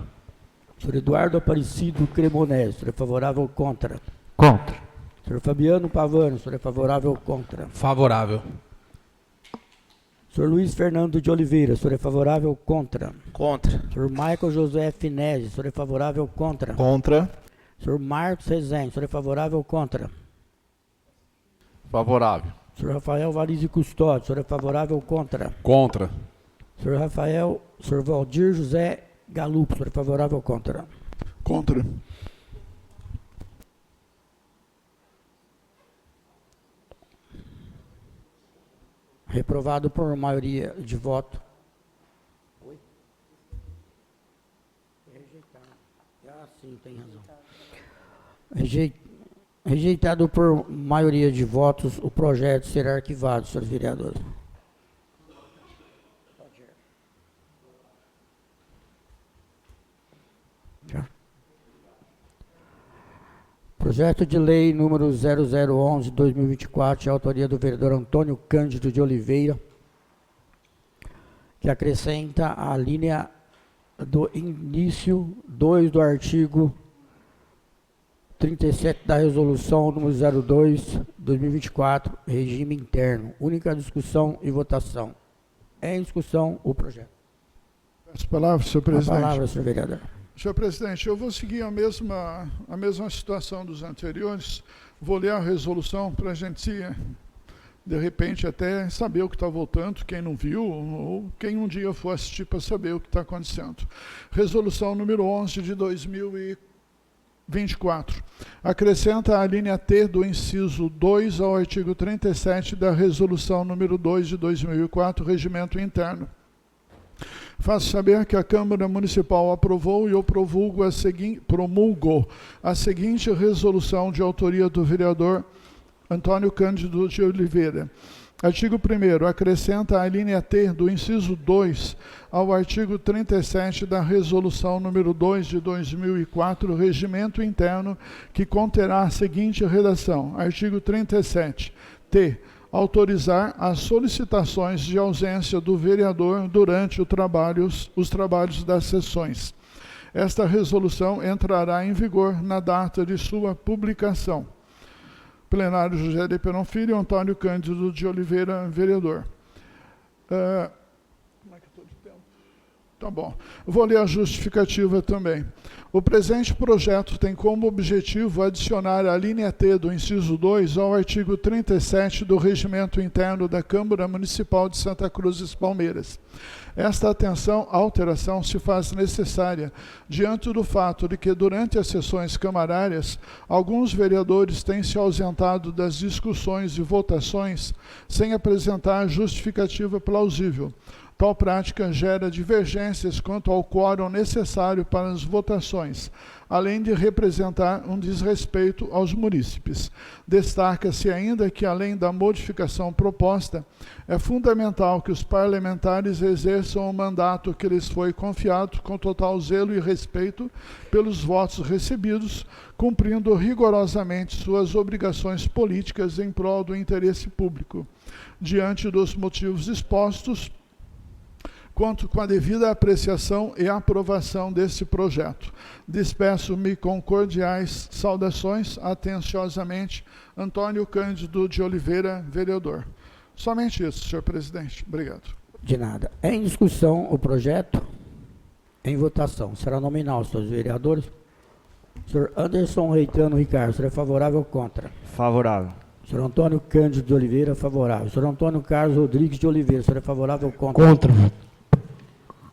Senhor Eduardo Aparecido Cremonese. Senhor é favorável ou contra? Contra. Senhor Fabiano Pavano. Senhor é favorável ou contra? Favorável. Senhor Luiz Fernando de Oliveira. Senhor é favorável ou contra? Contra. Senhor Michael José Finese. Senhor é favorável ou contra? Contra. Senhor Marcos Rezende. Senhor é favorável ou contra? Favorável. Senhor Rafael Varize Custódio. Senhor é favorável ou contra? Contra. Senhor Valdir José Galupo. Senhor é favorável ou contra? Contra. Reprovado por maioria de voto. Oi? Rejeitado. Ah, sim, tem razão. Rejeitado por maioria de votos, o projeto será arquivado, senhores vereadores. Projeto de lei número 0011/2024, de autoria do vereador Antônio Cândido de Oliveira, que acrescenta a linha do início 2 do artigo 37 da resolução número 02/2024, regime interno. Única discussão e votação. Em discussão o projeto. Peço palavra, senhor presidente. A palavra, senhor vereador. Senhor presidente, eu vou seguir a mesma situação dos anteriores. Vou ler a resolução para a gente, de repente, até saber o que está voltando, quem não viu, ou quem um dia for assistir para saber o que está acontecendo. Resolução número 11 de 2024. Acrescenta a linha T do inciso 2 ao artigo 37 da resolução número 2 de 2004, regimento interno. Faço saber que a Câmara Municipal aprovou e eu promulgo a seguinte resolução de autoria do vereador Antônio Cândido de Oliveira. Artigo 1º. Acrescenta a linha T do inciso 2 ao artigo 37 da resolução número 2 de 2004, regimento interno, que conterá a seguinte redação. Artigo 37. T. Autorizar as solicitações de ausência do vereador durante os trabalhos das sessões. Esta resolução entrará em vigor na data de sua publicação. Plenário José de Peron Filho, Antônio Cândido de Oliveira, vereador. Como é que eu estou de tempo? Tá bom. Vou ler a justificativa também. O presente projeto tem como objetivo adicionar a linha T do inciso 2 ao artigo 37 do Regimento Interno da Câmara Municipal de Santa Cruz dos Palmeiras. Esta alteração se faz necessária diante do fato de que, durante as sessões camarárias, alguns vereadores têm se ausentado das discussões e votações sem apresentar justificativa plausível. Tal prática gera divergências quanto ao quórum necessário para as votações, além de representar um desrespeito aos munícipes. Destaca-se ainda que, além da modificação proposta, é fundamental que os parlamentares exerçam o mandato que lhes foi confiado com total zelo e respeito pelos votos recebidos, cumprindo rigorosamente suas obrigações políticas em prol do interesse público. Diante dos motivos expostos, conto com a devida apreciação e aprovação deste projeto. Despeço-me com cordiais saudações, atenciosamente, Antônio Cândido de Oliveira, vereador. Somente isso, senhor presidente. Obrigado. De nada. Em discussão o projeto. Em votação. Será nominal, senhores vereadores. Senhor Anderson Reitano Ricardo, o senhor é favorável ou contra? Favorável. Senhor Antônio Cândido de Oliveira, favorável. Senhor Antônio Carlos Rodrigues de Oliveira, o senhor é favorável ou contra? Contra.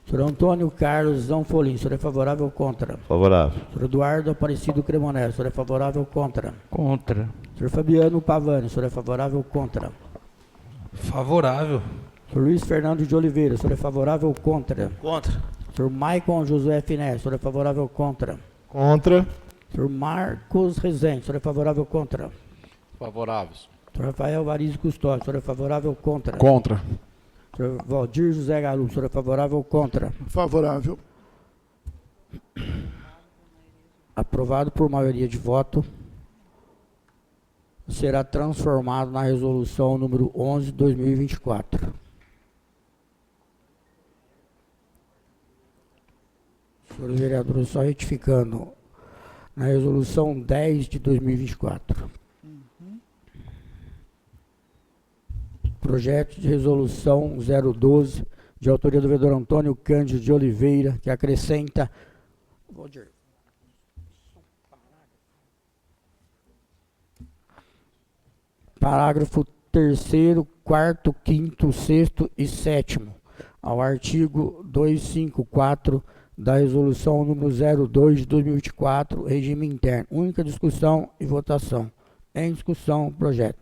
Senhor Antônio Carlos Zanfolin, o senhor é favorável ou contra? Favorável. Senhor Eduardo Aparecido Cremonese, o senhor é favorável ou contra? Contra. Senhor Fabiano Pavani, o senhor é favorável ou contra? Favorável. Senhor Luiz Fernando de Oliveira, o senhor é favorável ou contra? Contra. Senhor Maicon Josué Finés, o senhor é favorável ou contra? Contra. Senhor Marcos Rezende, o senhor é favorável ou contra? Favoráveis. Senhor Rafael Variz Custódio, o senhor é favorável ou contra? Contra. Senhor Valdir José Galu, o senhor é favorável ou contra? Favorável. Aprovado por maioria de voto. Será transformado na resolução número 11 de 2024. Senhores vereadores, só retificando, na resolução 10 de 2024. Projeto de resolução 012, de autoria do vereador Antônio Cândido de Oliveira, que acrescenta... Parágrafo 3º, 4º, 5º, 6º e 7º ao artigo 254 da resolução número 02 de 2024, regime interno. Única discussão e votação. Em discussão, o projeto.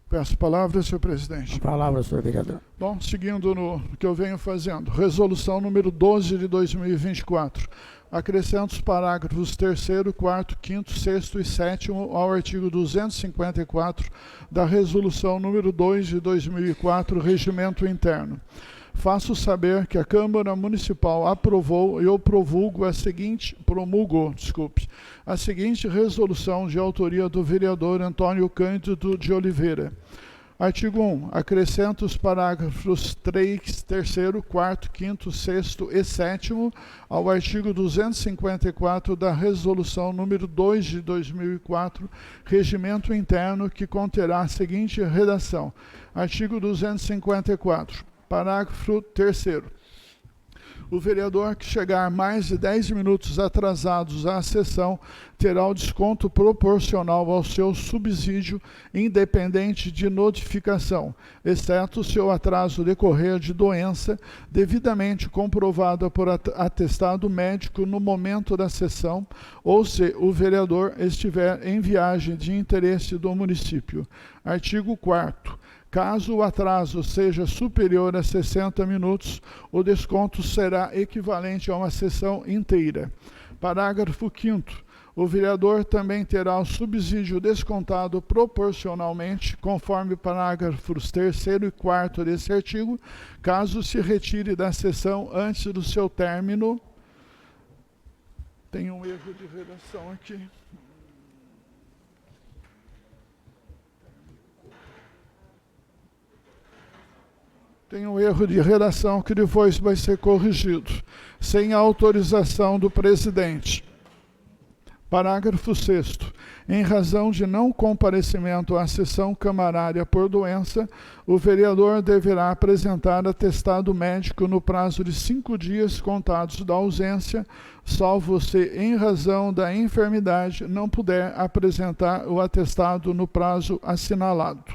Peço palavra, senhor presidente. Palavra, senhor vereador. Bom, seguindo no que eu venho fazendo. Resolução número 12 de 2024. Acrescenta os parágrafos 3º, 4º, 5º, 6º e 7º ao artigo 254 da Resolução número 2 de 2004, Regimento Interno. Faço saber que a Câmara Municipal aprovou e eu promulgo a seguinte resolução de autoria do vereador Antônio Cândido de Oliveira. Artigo 1. Acrescenta os parágrafos 3º, 4º, 5º, 6º e 7º ao artigo 254 da Resolução número 2 de 2004, Regimento Interno, que conterá a seguinte redação. Artigo 254. Parágrafo 3º. O vereador que chegar mais de 10 minutos atrasados à sessão terá o desconto proporcional ao seu subsídio, independente de notificação, exceto se o atraso decorrer de doença devidamente comprovada por atestado médico no momento da sessão ou se o vereador estiver em viagem de interesse do município. Artigo 4º. Caso o atraso seja superior a 60 minutos, o desconto será equivalente a uma sessão inteira. Parágrafo 5º. O vereador também terá o subsídio descontado proporcionalmente, conforme parágrafos 3º e 4º desse artigo, caso se retire da sessão antes do seu término. Tem um erro de redação aqui. Tem um erro de redação que depois vai ser corrigido. Sem a autorização do presidente. Parágrafo 6º. Em razão de não comparecimento à sessão camarária por doença, o vereador deverá apresentar atestado médico no prazo de 5 dias contados da ausência, salvo se, em razão da enfermidade, não puder apresentar o atestado no prazo assinalado.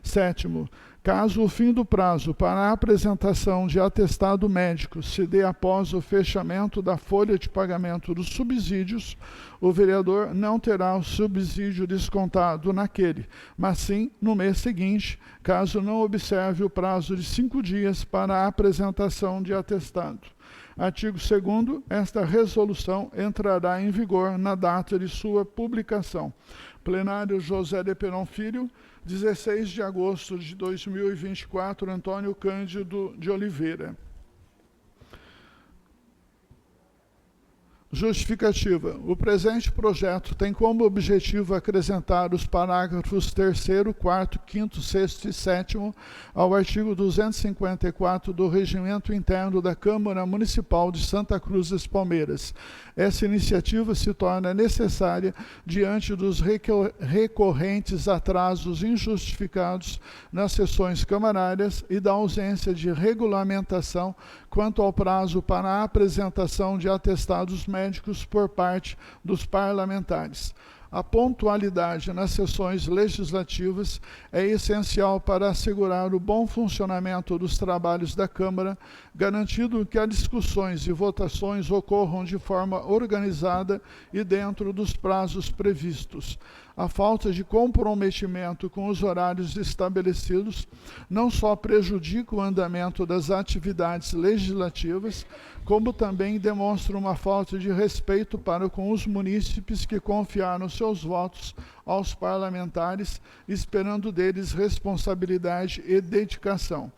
7º. Caso o fim do prazo para a apresentação de atestado médico se dê após o fechamento da folha de pagamento dos subsídios, o vereador não terá o subsídio descontado naquele, mas sim no mês seguinte, caso não observe o prazo de 5 dias para a apresentação de atestado. Artigo 2º. Esta resolução entrará em vigor na data de sua publicação. Plenário José de Peron Filho, 16 de agosto de 2024, Antônio Cândido de Oliveira. Justificativa. O presente projeto tem como objetivo acrescentar os parágrafos 3º, 4º, 5º, 6º e 7º ao artigo 254 do Regimento Interno da Câmara Municipal de Santa Cruz das Palmeiras. Essa iniciativa se torna necessária diante dos recorrentes atrasos injustificados nas sessões camarárias e da ausência de regulamentação quanto ao prazo para a apresentação de atestados médicos por parte dos parlamentares. A pontualidade nas sessões legislativas é essencial para assegurar o bom funcionamento dos trabalhos da Câmara, garantindo que as discussões e votações ocorram de forma organizada e dentro dos prazos previstos. A falta de comprometimento com os horários estabelecidos não só prejudica o andamento das atividades legislativas, como também demonstra uma falta de respeito para com os munícipes que confiaram seus votos aos parlamentares, esperando deles responsabilidade e dedicação.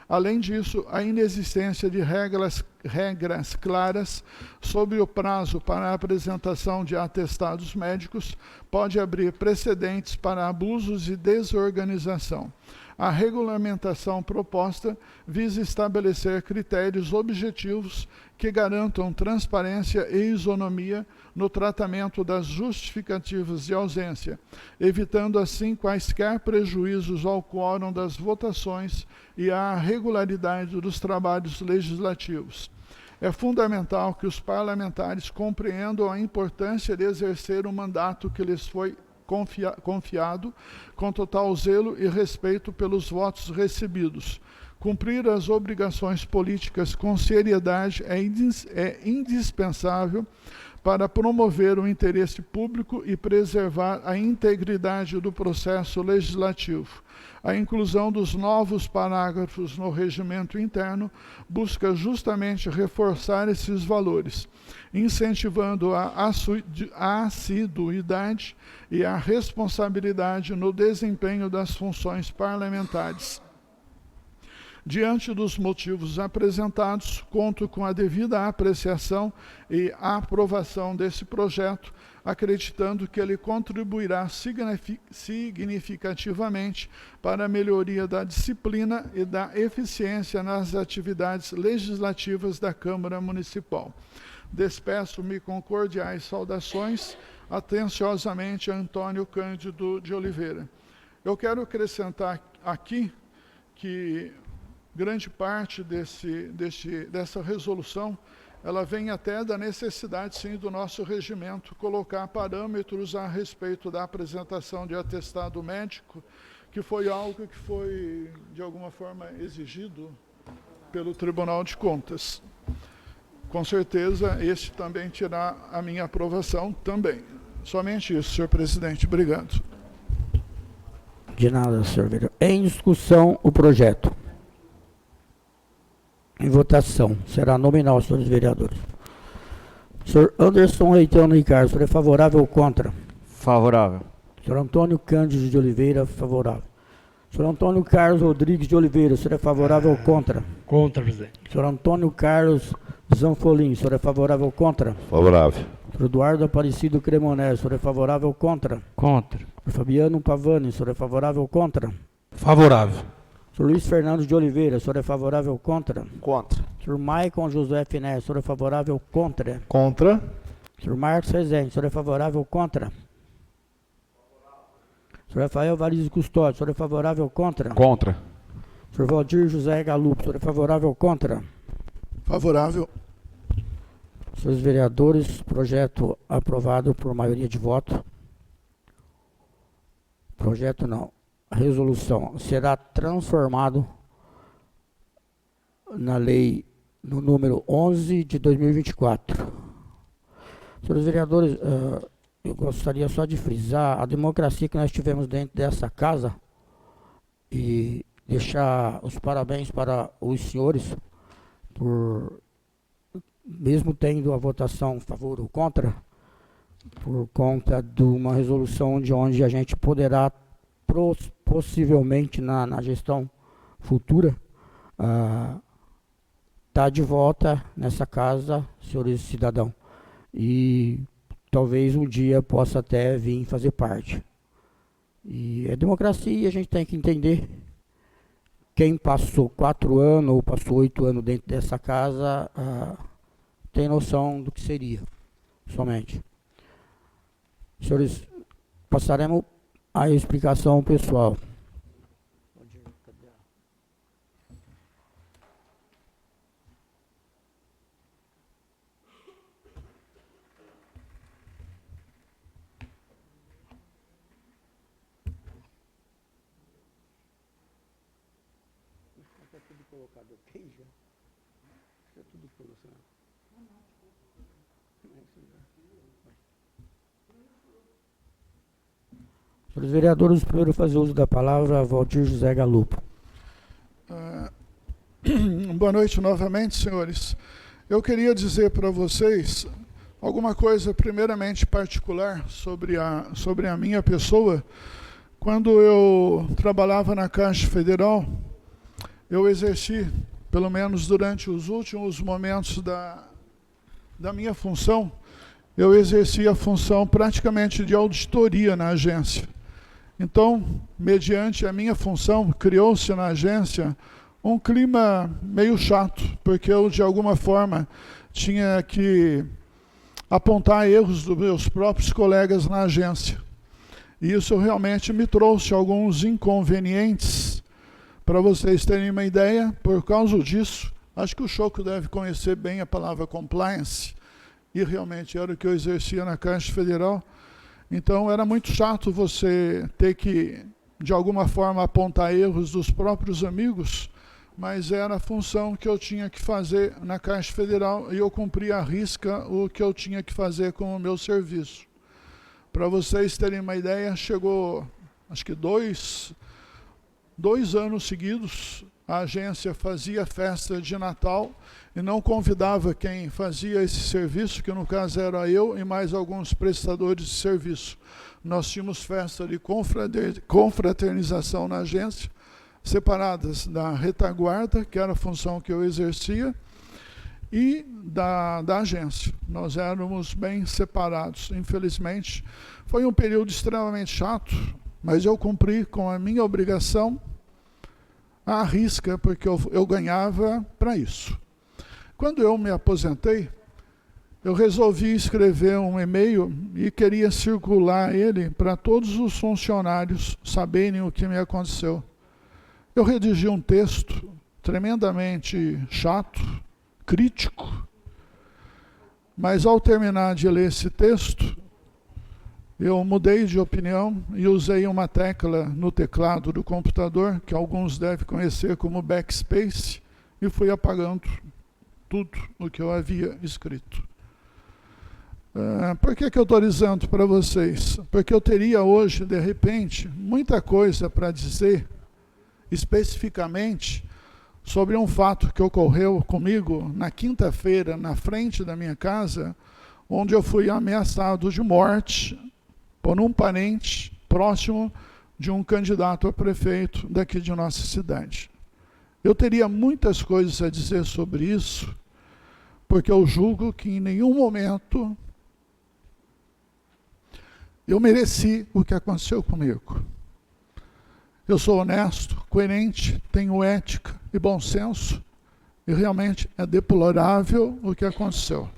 Além disso, a inexistência de regras claras sobre o prazo para a apresentação de atestados médicos pode abrir precedentes para abusos e desorganização. A regulamentação proposta visa estabelecer critérios objetivos que garantam transparência e isonomia no tratamento das justificativas de ausência, evitando assim quaisquer prejuízos ao quórum das votações e à regularidade dos trabalhos legislativos. É fundamental que os parlamentares compreendam a importância de exercer o mandato que lhes foi confiado com total zelo e respeito pelos votos recebidos. Cumprir as obrigações políticas com seriedade é indispensável para promover o interesse público e preservar a integridade do processo legislativo. A inclusão dos novos parágrafos no regimento interno busca justamente reforçar esses valores, incentivando a assiduidade e a responsabilidade no desempenho das funções parlamentares. Diante dos motivos apresentados, conto com a devida apreciação e aprovação desse projeto, acreditando que ele contribuirá significativamente para a melhoria da disciplina e da eficiência nas atividades legislativas da Câmara Municipal. Despeço-me com cordiais saudações, atenciosamente, Antônio Cândido de Oliveira. Eu quero acrescentar aqui que grande parte dessa resolução, ela vem até da necessidade, sim, do nosso regimento colocar parâmetros a respeito da apresentação de atestado médico, que foi algo que foi, de alguma forma, exigido pelo Tribunal de Contas. Com certeza, este também terá a minha aprovação também. Somente isso, senhor presidente. Obrigado. De nada, senhor vereador. Em discussão, o projeto. Em votação. Será nominal, senhores vereadores. Senhor Anderson Reitano Ricardo, senhor é favorável ou contra? Favorável. Senhor Antônio Cândido de Oliveira, favorável. Senhor Antônio Carlos Rodrigues de Oliveira, senhor é favorável ou contra? Contra, presidente. Senhor Antônio Carlos Zanfolim, senhor é favorável ou contra? Favorável. Senhor Eduardo Aparecido Cremonese, senhor é favorável ou contra? Contra. Senhor Fabiano Pavani, senhor é favorável ou contra? Favorável. Senhor Luiz Fernando de Oliveira, senhor é favorável ou contra? Contra. Senhor Maicon José Finés, senhor é favorável ou contra? Contra. Senhor Marcos Rezende, senhor é favorável ou contra? Senhor Rafael Varizes Custódio, senhor é favorável ou contra? Contra. Senhor Valdir José Galupo, senhor é favorável ou contra? Favorável. Senhores vereadores, projeto aprovado por maioria de voto. Projeto não. A resolução será transformado na lei no número 11 de 2024. Senhores vereadores, eu gostaria só de frisar a democracia que nós tivemos dentro dessa casa e deixar os parabéns para os senhores por, mesmo tendo a votação a favor ou contra, por conta de uma resolução onde a gente poderá possivelmente na gestão futura tá de volta nessa casa, senhores cidadãos. e talvez um dia possa até vir fazer parte. E é democracia, a gente tem que entender. Quem passou 4 anos ou passou 8 anos dentro dessa casa tem noção do que seria, somente. Senhores, passaremos a explicação pessoal. Senhores vereadores, primeiro fazer uso da palavra, Valdir José Galupo. Boa noite novamente, senhores. Eu queria dizer para vocês alguma coisa primeiramente particular sobre a minha pessoa. Quando eu trabalhava na Caixa Federal, eu exerci, pelo menos durante os últimos momentos da minha função, eu exerci a função praticamente de auditoria na agência. Então, mediante a minha função, criou-se na agência um clima meio chato, porque eu, de alguma forma, tinha que apontar erros dos meus próprios colegas na agência. E isso realmente me trouxe alguns inconvenientes. Para vocês terem uma ideia, por causa disso, acho que o Choco deve conhecer bem a palavra compliance, e realmente era o que eu exercia na Caixa Federal. Então, era muito chato você ter que, de alguma forma, apontar erros dos próprios amigos, mas era a função que eu tinha que fazer na Caixa Federal e eu cumpria à risca o que eu tinha que fazer com o meu serviço. Para vocês terem uma ideia, chegou, acho que dois anos seguidos, a agência fazia festa de Natal e não convidava quem fazia esse serviço, que no caso era eu e mais alguns prestadores de serviço. Nós tínhamos festa de confraternização na agência, separadas da retaguarda, que era a função que eu exercia, e da agência. Nós éramos bem separados. Infelizmente, foi um período extremamente chato, mas eu cumpri com a minha obrigação à risca, porque eu ganhava para isso. Quando eu me aposentei, eu resolvi escrever um e-mail e queria circular ele para todos os funcionários saberem o que me aconteceu. Eu redigi um texto tremendamente chato, crítico, mas ao terminar de ler esse texto, eu mudei de opinião e usei uma tecla no teclado do computador, que alguns devem conhecer como backspace, e fui apagando tudo o que eu havia escrito. Por que eu estou dizendo para vocês? Porque eu teria hoje, de repente, muita coisa para dizer, especificamente, sobre um fato que ocorreu comigo na quinta-feira, na frente da minha casa, onde eu fui ameaçado de morte por um parente próximo de um candidato a prefeito daqui de nossa cidade. Eu teria muitas coisas a dizer sobre isso, porque eu julgo que em nenhum momento eu mereci o que aconteceu comigo. Eu sou honesto, coerente, tenho ética e bom senso, e realmente é deplorável o que aconteceu.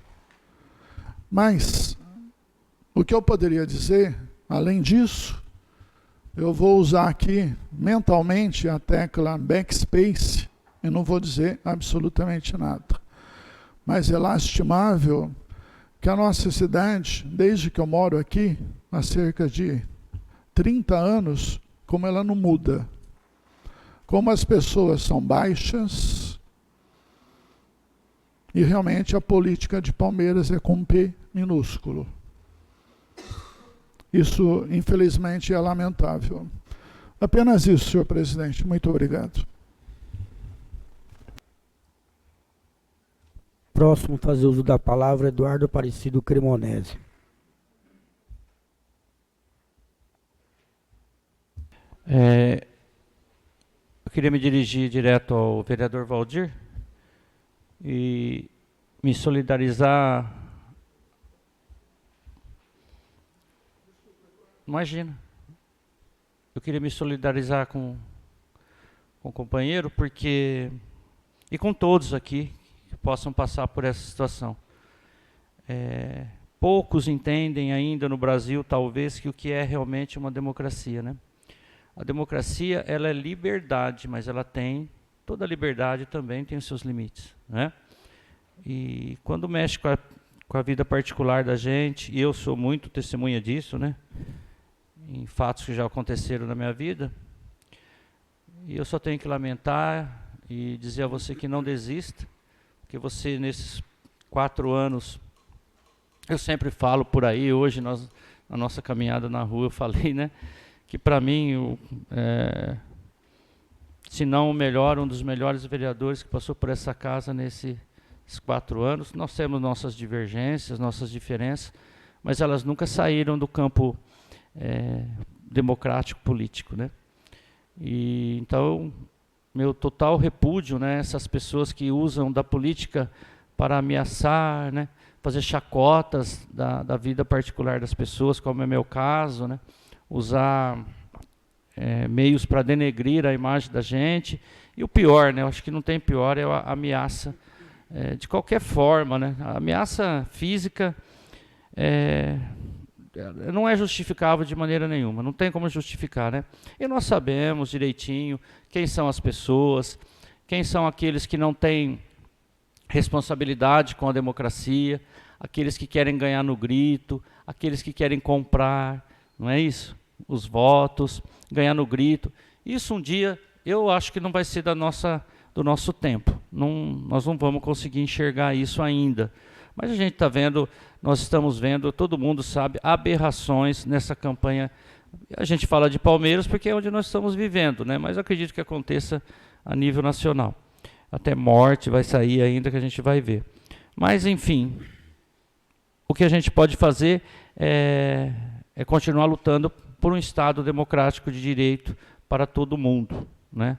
Mas o que eu poderia dizer, além disso, eu vou usar aqui mentalmente a tecla backspace e não vou dizer absolutamente nada. Mas é lastimável que a nossa cidade, desde que eu moro aqui, há cerca de 30 anos, como ela não muda. Como as pessoas são baixas, e realmente a política de Palmeiras é com P minúsculo. Isso, infelizmente, é lamentável. Apenas isso, senhor presidente. Muito obrigado. Próximo a fazer uso da palavra, Eduardo Aparecido Cremonese. Eu queria me dirigir direto ao vereador Valdir e me solidarizar Imagina. Eu queria me solidarizar com o companheiro, porque... E com todos aqui que possam passar por essa situação. Poucos entendem ainda no Brasil, talvez, que o que é realmente uma democracia, né? A democracia, ela é liberdade, mas ela tem... Toda liberdade também tem os seus limites, né? E quando mexe com a vida particular da gente, e eu sou muito testemunha disso, né? Em fatos que já aconteceram na minha vida, e eu só tenho que lamentar e dizer a você que não desista, porque você, nesses 4 anos, eu sempre falo por aí, hoje na nossa caminhada na rua eu falei, né, que para mim, se não o melhor, um dos melhores vereadores que passou por essa casa nesses 4 anos. Nós temos nossas divergências, nossas diferenças, mas elas nunca saíram do campo democrático político, né? E então meu total repúdio, né, essas pessoas que usam da política para ameaçar, né, fazer chacotas da vida particular das pessoas, como é meu caso, né, usar meios para denegrir a imagem da gente. E o pior, né, eu acho que não tem pior, é a ameaça de qualquer forma, né? A ameaça física não é justificável de maneira nenhuma, não tem como justificar, né? E nós sabemos direitinho quem são as pessoas, quem são aqueles que não têm responsabilidade com a democracia, aqueles que querem ganhar no grito, aqueles que querem comprar, não é isso? Os votos, ganhar no grito. Isso um dia, eu acho que não vai ser do nosso tempo. Nós não vamos conseguir enxergar isso ainda. Mas a gente está vendo, nós estamos vendo, todo mundo sabe, aberrações nessa campanha. A gente fala de Palmeiras porque é onde nós estamos vivendo, né? Mas eu acredito que aconteça a nível nacional. Até morte vai sair ainda, que a gente vai ver. Mas, enfim, o que a gente pode fazer é continuar lutando por um Estado democrático de direito para todo mundo, né?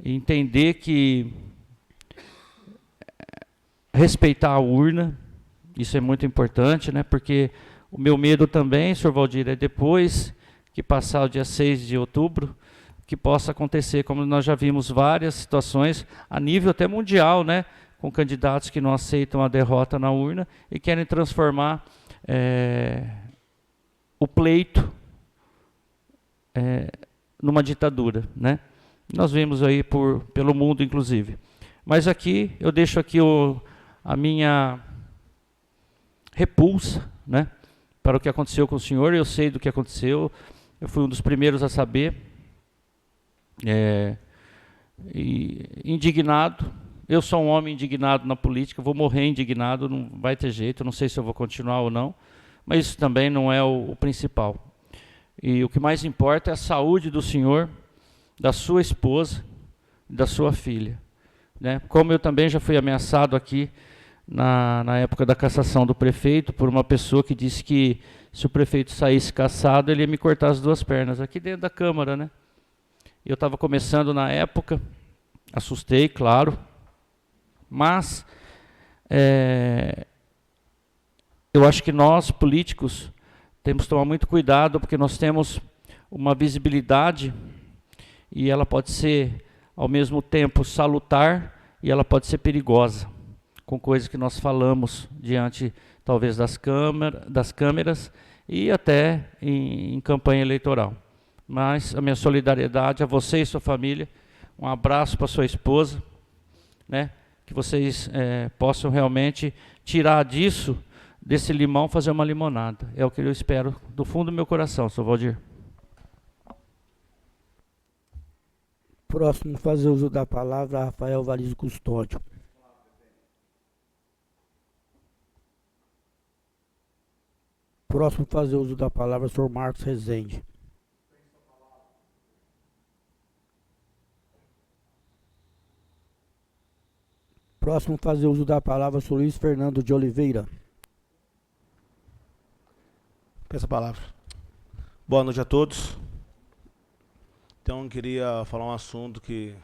E entender que respeitar a urna, isso é muito importante, né? Porque o meu medo também, senhor Valdir, é depois que passar o dia 6 de outubro, que possa acontecer, como nós já vimos várias situações, a nível até mundial, né? Com candidatos que não aceitam a derrota na urna e querem transformar o pleito numa ditadura, né? Nós vimos aí pelo mundo, inclusive. Mas aqui, eu deixo aqui a minha repulsa, né, para o que aconteceu com o senhor. Eu sei do que aconteceu, eu fui um dos primeiros a saber, e indignado. Eu sou um homem indignado na política, vou morrer indignado, não vai ter jeito, não sei se eu vou continuar ou não, mas isso também não é o principal. E o que mais importa é a saúde do senhor, da sua esposa, da sua filha, né? Como eu também já fui ameaçado aqui na época da cassação do prefeito por uma pessoa que disse que se o prefeito saísse cassado, ele ia me cortar as 2 pernas, aqui dentro da Câmara, né? Eu estava começando na época, assustei, claro, mas eu acho que nós, políticos, temos que tomar muito cuidado, porque nós temos uma visibilidade e ela pode ser, ao mesmo tempo, salutar e ela pode ser perigosa, com coisas que nós falamos diante, talvez, das câmeras e até em campanha eleitoral. Mas a minha solidariedade a você e sua família, um abraço para sua esposa, né? Que vocês possam realmente tirar desse limão, fazer uma limonada. É o que eu espero do fundo do meu coração, senhor Valdir. Próximo fazer uso da palavra, Rafael Valiz Custódio. Próximo fazer uso da palavra, senhor Marcos Rezende. Próximo fazer uso da palavra, senhor Luiz Fernando de Oliveira. Peço a palavra. Boa noite a todos. Então, eu queria falar um assunto que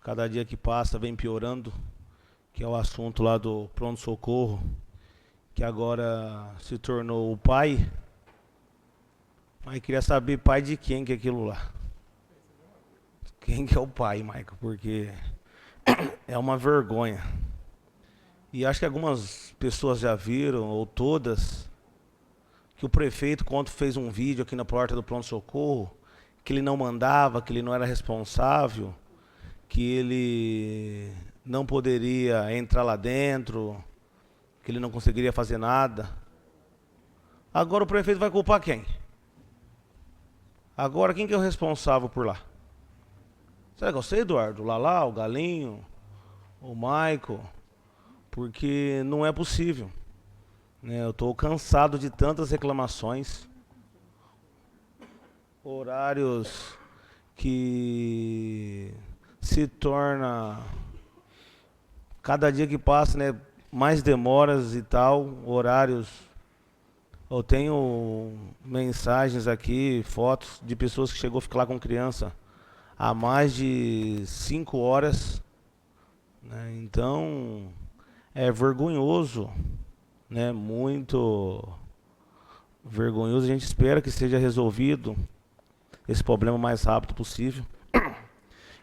cada dia que passa vem piorando, que é o assunto lá do pronto-socorro, que agora se tornou o pai Mas queria saber pai de quem que é aquilo lá. Quem que é o pai, Michael? Porque é uma vergonha. E acho que algumas pessoas já viram, ou todas, que o prefeito, quando fez um vídeo aqui na porta do pronto-socorro, que ele não mandava, que ele não era responsável, que ele não poderia entrar lá dentro, que ele não conseguiria fazer nada. Agora o prefeito vai culpar quem? Agora quem que é o responsável por lá? Será que é você, Eduardo? O Lalá, o Galinho, o Michael? Porque não é possível. Né? Eu estou cansado de tantas reclamações. Horários que se torna, cada dia que passa, né, mais demoras e tal, horários. Eu tenho mensagens aqui, fotos de pessoas que chegou a ficar lá com criança há mais de 5 horas. Né? Então, é vergonhoso, né? Muito vergonhoso. A gente espera que seja resolvido esse problema o mais rápido possível.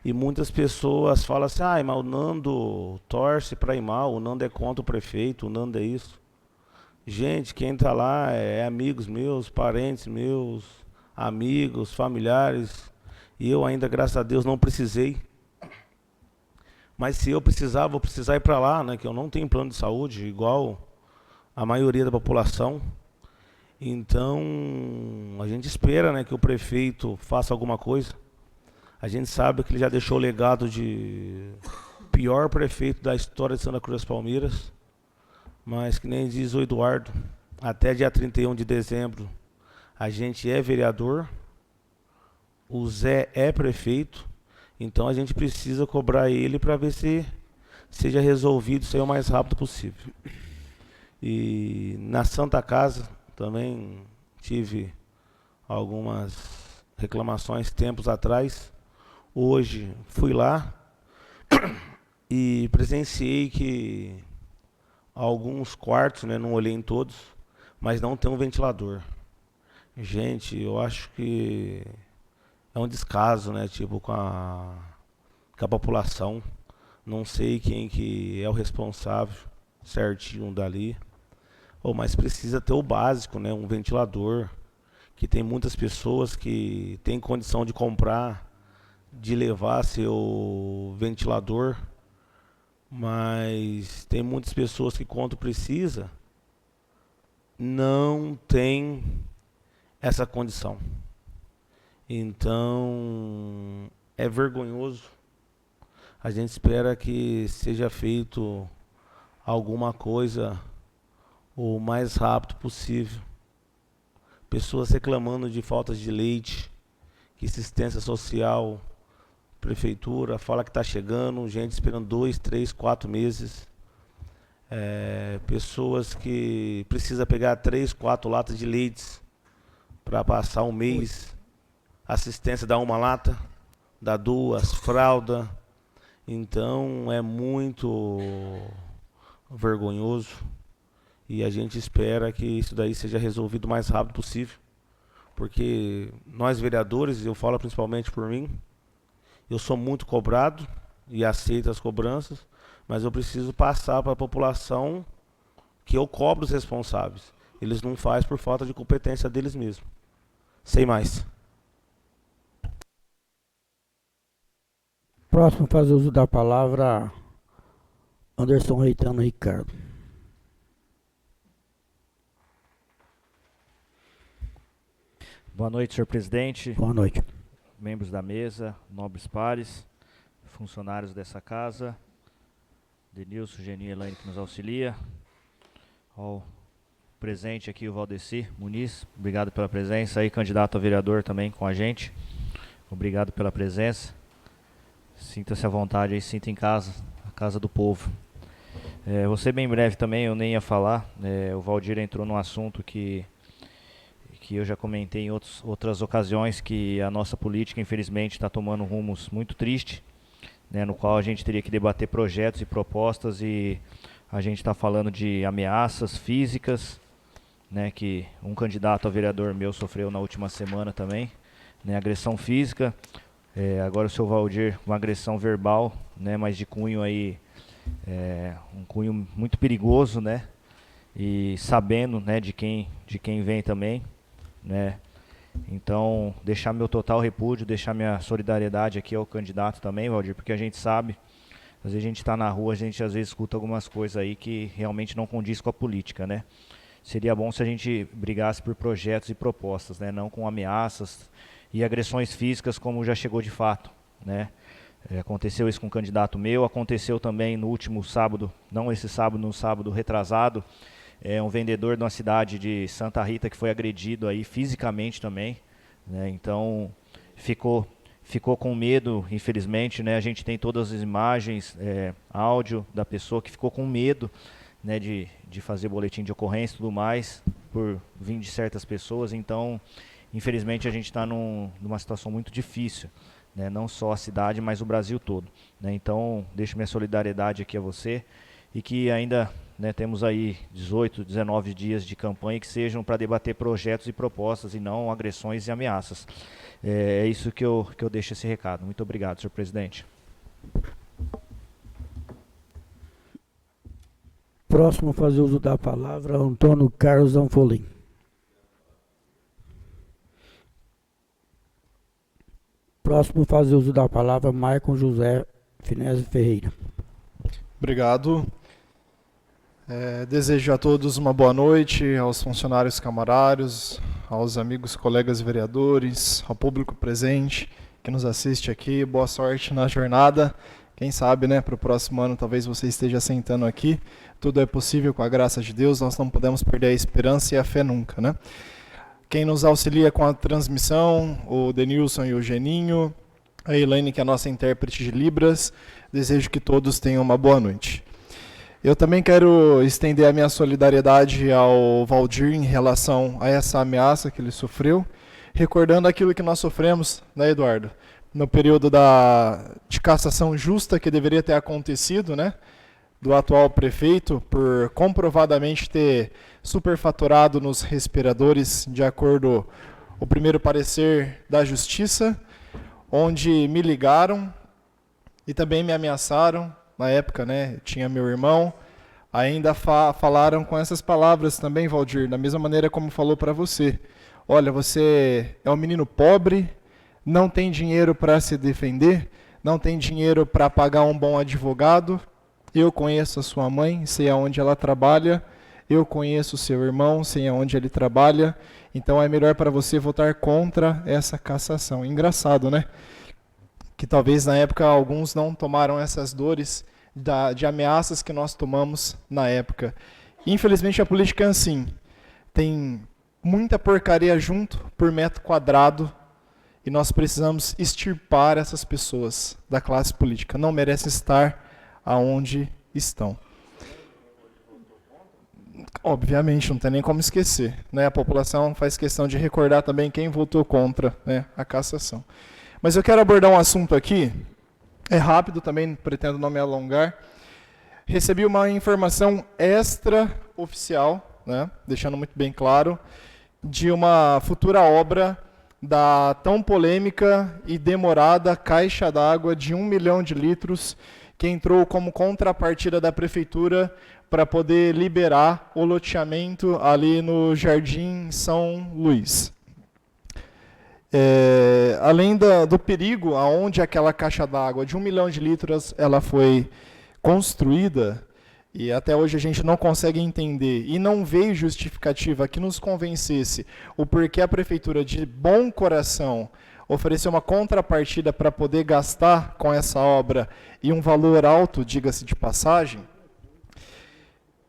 E muitas pessoas falam assim, mas o Nando torce para ir mal, o Nando é contra o prefeito, o Nando é isso. Gente, quem está lá é amigos meus, parentes meus, amigos, familiares. E eu ainda, graças a Deus, não precisei. Mas se eu precisar, vou precisar ir para lá, né? Que eu não tenho plano de saúde, igual a maioria da população. Então, a gente espera, né, que o prefeito faça alguma coisa. A gente sabe que ele já deixou o legado de pior prefeito da história de Santa Cruz das Palmeiras. Mas, que nem diz o Eduardo, até dia 31 de dezembro, a gente é vereador, o Zé é prefeito, então a gente precisa cobrar ele para ver se seja resolvido isso aí o mais rápido possível. E na Santa Casa também tive algumas reclamações tempos atrás. Hoje fui lá e presenciei que alguns quartos, né, não olhei em todos, mas não tem um ventilador. Gente, eu acho que é um descaso, né, tipo, com a população. Não sei quem que é o responsável certinho dali. Mas precisa ter o básico, né, um ventilador, que tem muitas pessoas que têm condição de comprar, de levar seu ventilador, mas tem muitas pessoas que, quando precisa, não tem essa condição. Então, é vergonhoso. A gente espera que seja feito alguma coisa o mais rápido possível. Pessoas reclamando de faltas de leite, que assistência social, prefeitura fala que está chegando, gente esperando 2, 3, 4 meses. Pessoas que precisam pegar 3, 4 latas de leite para passar um mês. Assistência dá 1 lata, dá 2, fralda. Então é muito vergonhoso. E a gente espera que isso daí seja resolvido o mais rápido possível. Porque nós vereadores, eu falo principalmente por mim, eu sou muito cobrado e aceito as cobranças, mas eu preciso passar para a população que eu cobro os responsáveis. Eles não fazem por falta de competência deles mesmos. Sem mais. Próximo a fazer uso da palavra, Anderson Reitano Ricardo. Boa noite, senhor presidente. Boa noite. Membros da mesa, nobres pares, funcionários dessa casa, Denilson, Geninho e Elaine que nos auxilia. Ao presente aqui o Valdeci Muniz, obrigado pela presença aí, candidato a vereador também com a gente. Obrigado pela presença. Sinta-se à vontade aí, sinta em casa, a casa do povo. Vou ser bem breve também, eu nem ia falar. O Valdir entrou num assunto que eu já comentei em outras ocasiões, que a nossa política, infelizmente, está tomando rumos muito tristes, né, no qual a gente teria que debater projetos e propostas, e a gente está falando de ameaças físicas, né, que um candidato a vereador meu sofreu na última semana também, né, agressão física. Agora o seu Valdir, uma agressão verbal, né, mas de cunho aí, um cunho muito perigoso, né, e sabendo, né, de quem vem também, né. Então, deixar meu total repúdio, deixar minha solidariedade aqui ao candidato também, Valdir, porque a gente sabe, às vezes a gente está na rua, a gente às vezes escuta algumas coisas aí que realmente não condiz com a política, né. Seria bom se a gente brigasse por projetos e propostas, né, não com ameaças e agressões físicas, como já chegou de fato, né. Aconteceu isso com um candidato meu, aconteceu também no último sábado, não esse sábado, no sábado retrasado, um vendedor de uma cidade de Santa Rita que foi agredido aí fisicamente também, né. Então ficou com medo, infelizmente, né. A gente tem todas as imagens, áudio da pessoa que ficou com medo, né, de fazer boletim de ocorrência e tudo mais, por vir de certas pessoas. Então, infelizmente, a gente está numa situação muito difícil, né, não só a cidade, mas o Brasil todo, né. Então, deixo minha solidariedade aqui a você, e que ainda, né, temos aí 18, 19 dias de campanha que sejam para debater projetos e propostas e não agressões e ameaças. É isso que eu deixo esse recado. Muito obrigado, senhor presidente. Próximo a fazer uso da palavra, Antônio Carlos Anfolim. Próximo a fazer uso da palavra, Maicon José Finese Ferreira. Obrigado. Desejo a todos uma boa noite, aos funcionários camarários, aos amigos, colegas vereadores, ao público presente que nos assiste aqui. Boa sorte na jornada. Quem sabe, né, para o próximo ano talvez você esteja sentando aqui. Tudo é possível com a graça de Deus, nós não podemos perder a esperança e a fé nunca, né? Quem nos auxilia com a transmissão, o Denilson e o Geninho, a Elaine, que é a nossa intérprete de Libras. Desejo que todos tenham uma boa noite. Eu também quero estender a minha solidariedade ao Valdir em relação a essa ameaça que ele sofreu, recordando aquilo que nós sofremos, né, Eduardo? No período de cassação justa que deveria ter acontecido, né, do atual prefeito, por comprovadamente ter superfaturado nos respiradores, de acordo com o primeiro parecer da Justiça, onde me ligaram e também me ameaçaram. Na época, né, tinha meu irmão, ainda falaram com essas palavras também, Valdir, da mesma maneira como falou para você. Olha, você é um menino pobre, não tem dinheiro para se defender, não tem dinheiro para pagar um bom advogado. Eu conheço a sua mãe, sei aonde ela trabalha, eu conheço o seu irmão, sei aonde ele trabalha, então é melhor para você votar contra essa cassação. Engraçado, né? Que talvez na época alguns não tomaram essas dores de ameaças que nós tomamos na época. Infelizmente a política é assim, tem muita porcaria junto por metro quadrado e nós precisamos extirpar essas pessoas da classe política. Não merecem estar aonde estão. Obviamente, não tem nem como esquecer, né? A população faz questão de recordar também quem votou contra, né, a cassação. Mas eu quero abordar um assunto aqui, é rápido também, pretendo não me alongar. Recebi uma informação extraoficial, né, deixando muito bem claro, de uma futura obra da tão polêmica e demorada caixa d'água de 1 milhão de litros, que entrou como contrapartida da prefeitura para poder liberar o loteamento ali no Jardim São Luís. Além do perigo aonde aquela caixa d'água de 1 milhão de litros ela foi construída, e até hoje a gente não consegue entender, e não veio justificativa que nos convencesse o porquê a prefeitura, de bom coração, ofereceu uma contrapartida para poder gastar com essa obra, e um valor alto, diga-se de passagem.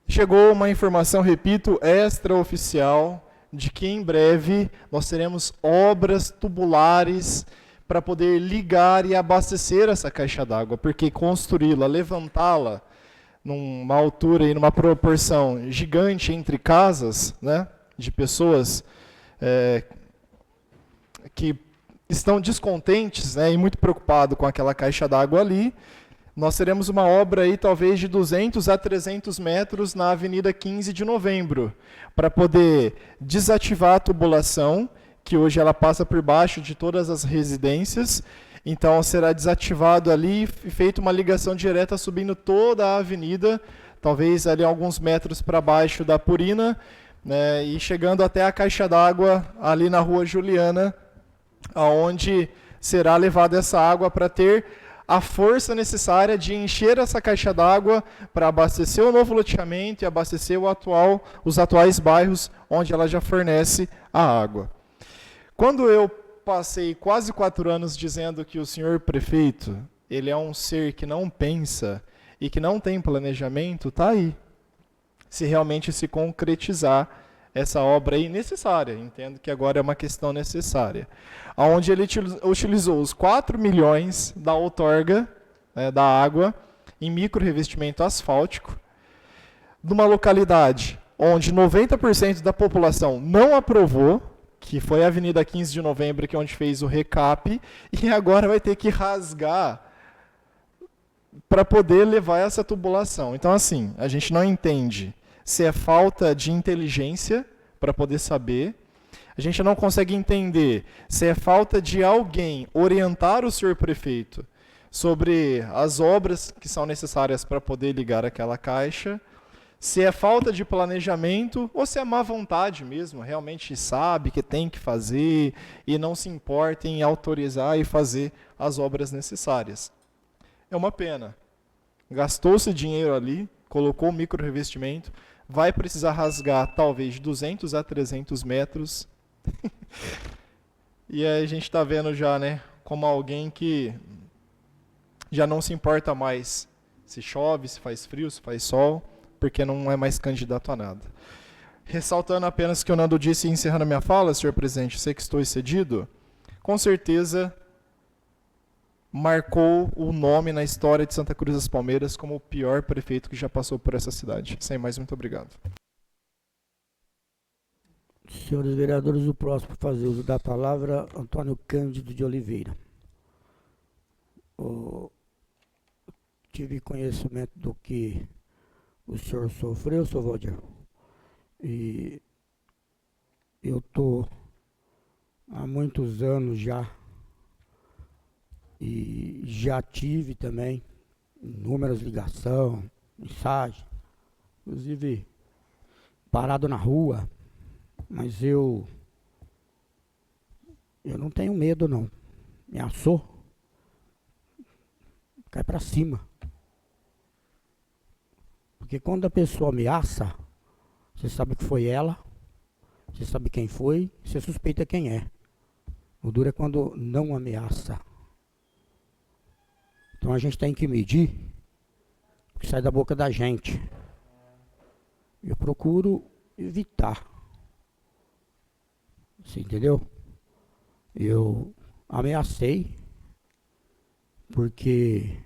Chegou uma informação, repito, extraoficial, de que em breve nós teremos obras tubulares para poder ligar e abastecer essa caixa d'água, porque construí-la, levantá-la numa altura e numa proporção gigante entre casas, né, de pessoas que estão descontentes, né, e muito preocupados com aquela caixa d'água ali, nós teremos uma obra aí talvez de 200 a 300 metros na Avenida 15 de Novembro, para poder desativar a tubulação, que hoje ela passa por baixo de todas as residências. Então será desativado ali e feita uma ligação direta subindo toda a avenida, talvez ali alguns metros para baixo da Purina, né, e chegando até a caixa d'água ali na Rua Juliana, aonde será levada essa água para ter a força necessária de encher essa caixa d'água para abastecer o novo loteamento e abastecer os atuais bairros onde ela já fornece a água. Quando eu passei quase 4 anos dizendo que o senhor prefeito, ele é um ser que não pensa e que não tem planejamento, está aí. Se realmente se concretizar essa obra aí necessária, entendo que agora é uma questão necessária, onde ele utilizou os 4 milhões da outorga, né, da água em micro revestimento asfáltico, numa localidade onde 90% da população não aprovou, que foi a Avenida 15 de Novembro, que é onde fez o recap, e agora vai ter que rasgar para poder levar essa tubulação. Então, assim, a gente não entende se é falta de inteligência para poder saber, a gente não consegue entender se é falta de alguém orientar o senhor prefeito sobre as obras que são necessárias para poder ligar aquela caixa, se é falta de planejamento ou se é má vontade mesmo, realmente sabe que tem que fazer e não se importa em autorizar e fazer as obras necessárias. É uma pena. Gastou-se dinheiro ali, colocou o micro revestimento, vai precisar rasgar talvez de 200 a 300 metros. E aí a gente está vendo já, né, como alguém que já não se importa mais se chove, se faz frio, se faz sol, porque não é mais candidato a nada. Ressaltando apenas o que o Nando disse e encerrando a minha fala, senhor presidente, sei que estou excedido, com certeza marcou o nome na história de Santa Cruz das Palmeiras como o pior prefeito que já passou por essa cidade. Sem mais, muito obrigado. Senhores vereadores, o próximo a fazer uso da palavra, Antônio Cândido de Oliveira. Tive conhecimento do que o senhor sofreu, senhor Valdir, e eu estou há muitos anos já, e já tive também inúmeras ligações, mensagens, inclusive parado na rua, mas eu não tenho medo não, ameaçou, cai para cima. Porque quando a pessoa ameaça, você sabe que foi ela, você sabe quem foi, você suspeita quem é. O duro é quando não ameaça. Então a gente tem que medir o que sai da boca da gente. Eu procuro evitar. Você entendeu? Eu ameacei porque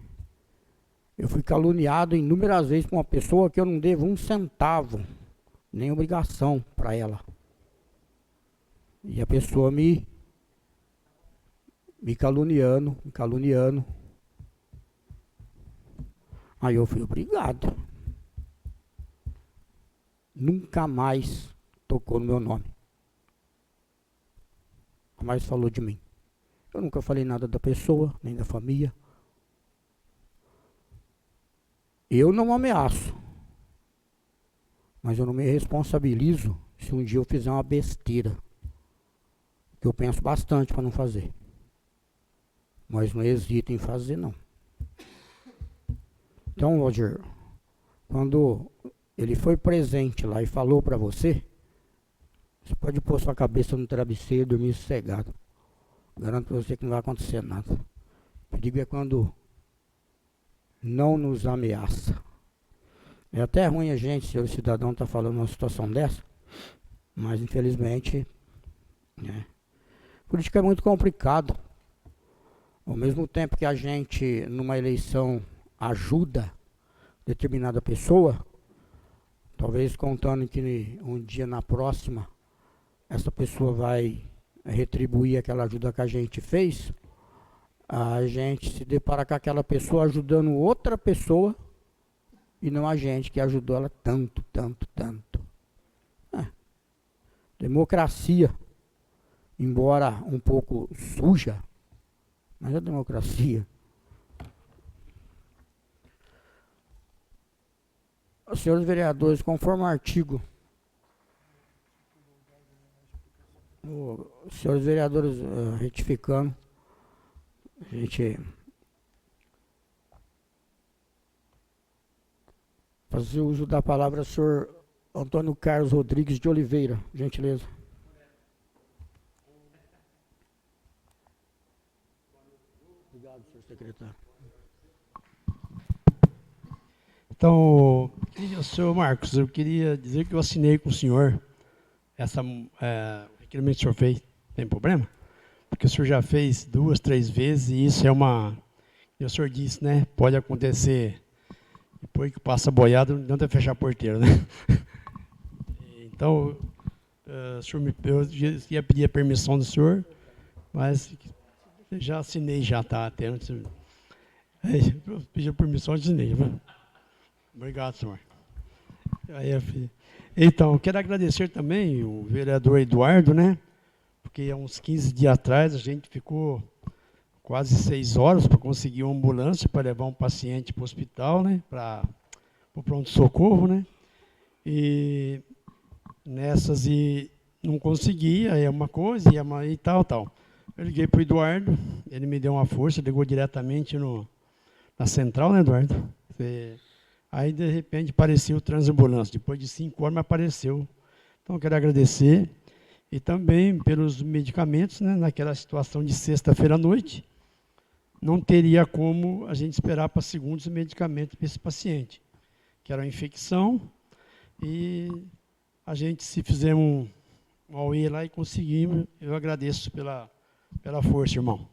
eu fui caluniado inúmeras vezes por uma pessoa que eu não devo 1 centavo, nem obrigação para ela. E a pessoa me caluniando. Aí eu fui obrigado. Nunca mais tocou no meu nome. Nunca mais falou de mim. Eu nunca falei nada da pessoa, nem da família. Eu não ameaço, mas eu não me responsabilizo se um dia eu fizer uma besteira, que eu penso bastante para não fazer, mas não hesito em fazer não. Então, Roger, quando ele foi presente lá e falou para você, você pode pôr sua cabeça no travesseiro e dormir sossegado. Garanto para você que não vai acontecer nada. O perigo é quando não nos ameaça. É até ruim a gente, senhor cidadão, estar falando uma situação dessa, mas infelizmente, né, política é muito complicado. Ao mesmo tempo que a gente, numa eleição, ajuda determinada pessoa, talvez contando que um dia na próxima, essa pessoa vai retribuir aquela ajuda que a gente fez, a gente se depara com aquela pessoa ajudando outra pessoa e não a gente que ajudou ela tanto, tanto, tanto. Democracia, embora um pouco suja, mas é democracia. Senhores vereadores, conforme o artigo... Senhores vereadores, retificando, a gente fazer uso da palavra, senhor Antônio Carlos Rodrigues de Oliveira, gentileza. Obrigado, senhor secretário. Então, senhor Marcos, eu queria dizer que eu assinei com o senhor essa requerimento que o senhor fez. Tem problema? Porque o senhor já fez 2, 3 vezes e isso é uma... E o senhor disse, né? Pode acontecer depois que passa boiado, não deve fechar a porteira, né? Então, o senhor eu ia pedir a permissão do senhor, mas já assinei, já está até antes. Eu pedi a permissão, assinei. Obrigado, senhor. Então, quero agradecer também o vereador Eduardo, né? Porque há uns 15 dias atrás a gente ficou quase 6 horas para conseguir uma ambulância para levar um paciente para o hospital, né? Para o pronto-socorro, né? E nessas e não conseguia, é uma coisa, e tal. Eu liguei para o Eduardo, ele me deu uma força, ligou diretamente na central, né, Eduardo? Aí, de repente, apareceu o transambulância. Depois de 5 horas, me apareceu. Então, eu quero agradecer. E também pelos medicamentos, né, naquela situação de sexta-feira à noite, não teria como a gente esperar para segundos medicamentos para esse paciente, que era uma infecção, e a gente, se fizer um AUE lá e conseguimos, eu agradeço pela força, irmão.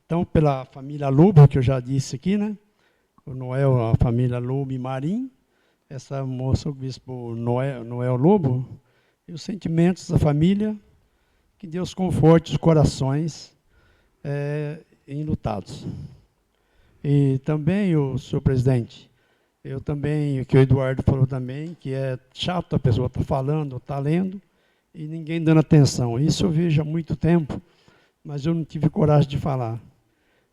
Então, pela família Lobo, que eu já disse aqui, né? O Noel, a família Lobo e Marim, essa moça, o bispo Noel Lobo, e os sentimentos da família, que Deus conforte os corações enlutados. E também, o senhor presidente, eu também, o que o Eduardo falou também, que é chato a pessoa estar falando, estar lendo, e ninguém dando atenção. Isso eu vejo há muito tempo, mas eu não tive coragem de falar.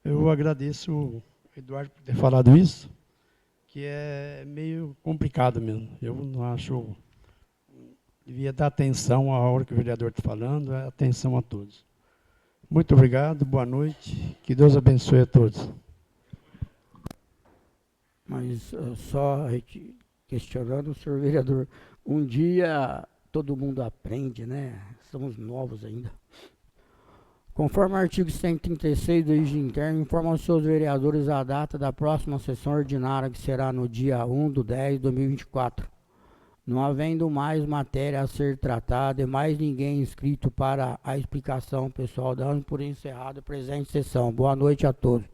Eu agradeço o Eduardo por ter falado isso, que é meio complicado mesmo. Eu não acho... Devia dar atenção à hora que o vereador está falando, atenção a todos. Muito obrigado, boa noite, que Deus abençoe a todos. Mas só questionando o senhor vereador, um dia todo mundo aprende, né? Somos novos ainda. Conforme o artigo 136 do Regimento Interno, informa aos seus vereadores a data da próxima sessão ordinária, que será no dia 1/10/2024. Não havendo mais matéria a ser tratada e mais ninguém inscrito para a explicação, pessoal, dando por encerrada a presente sessão. Boa noite a todos.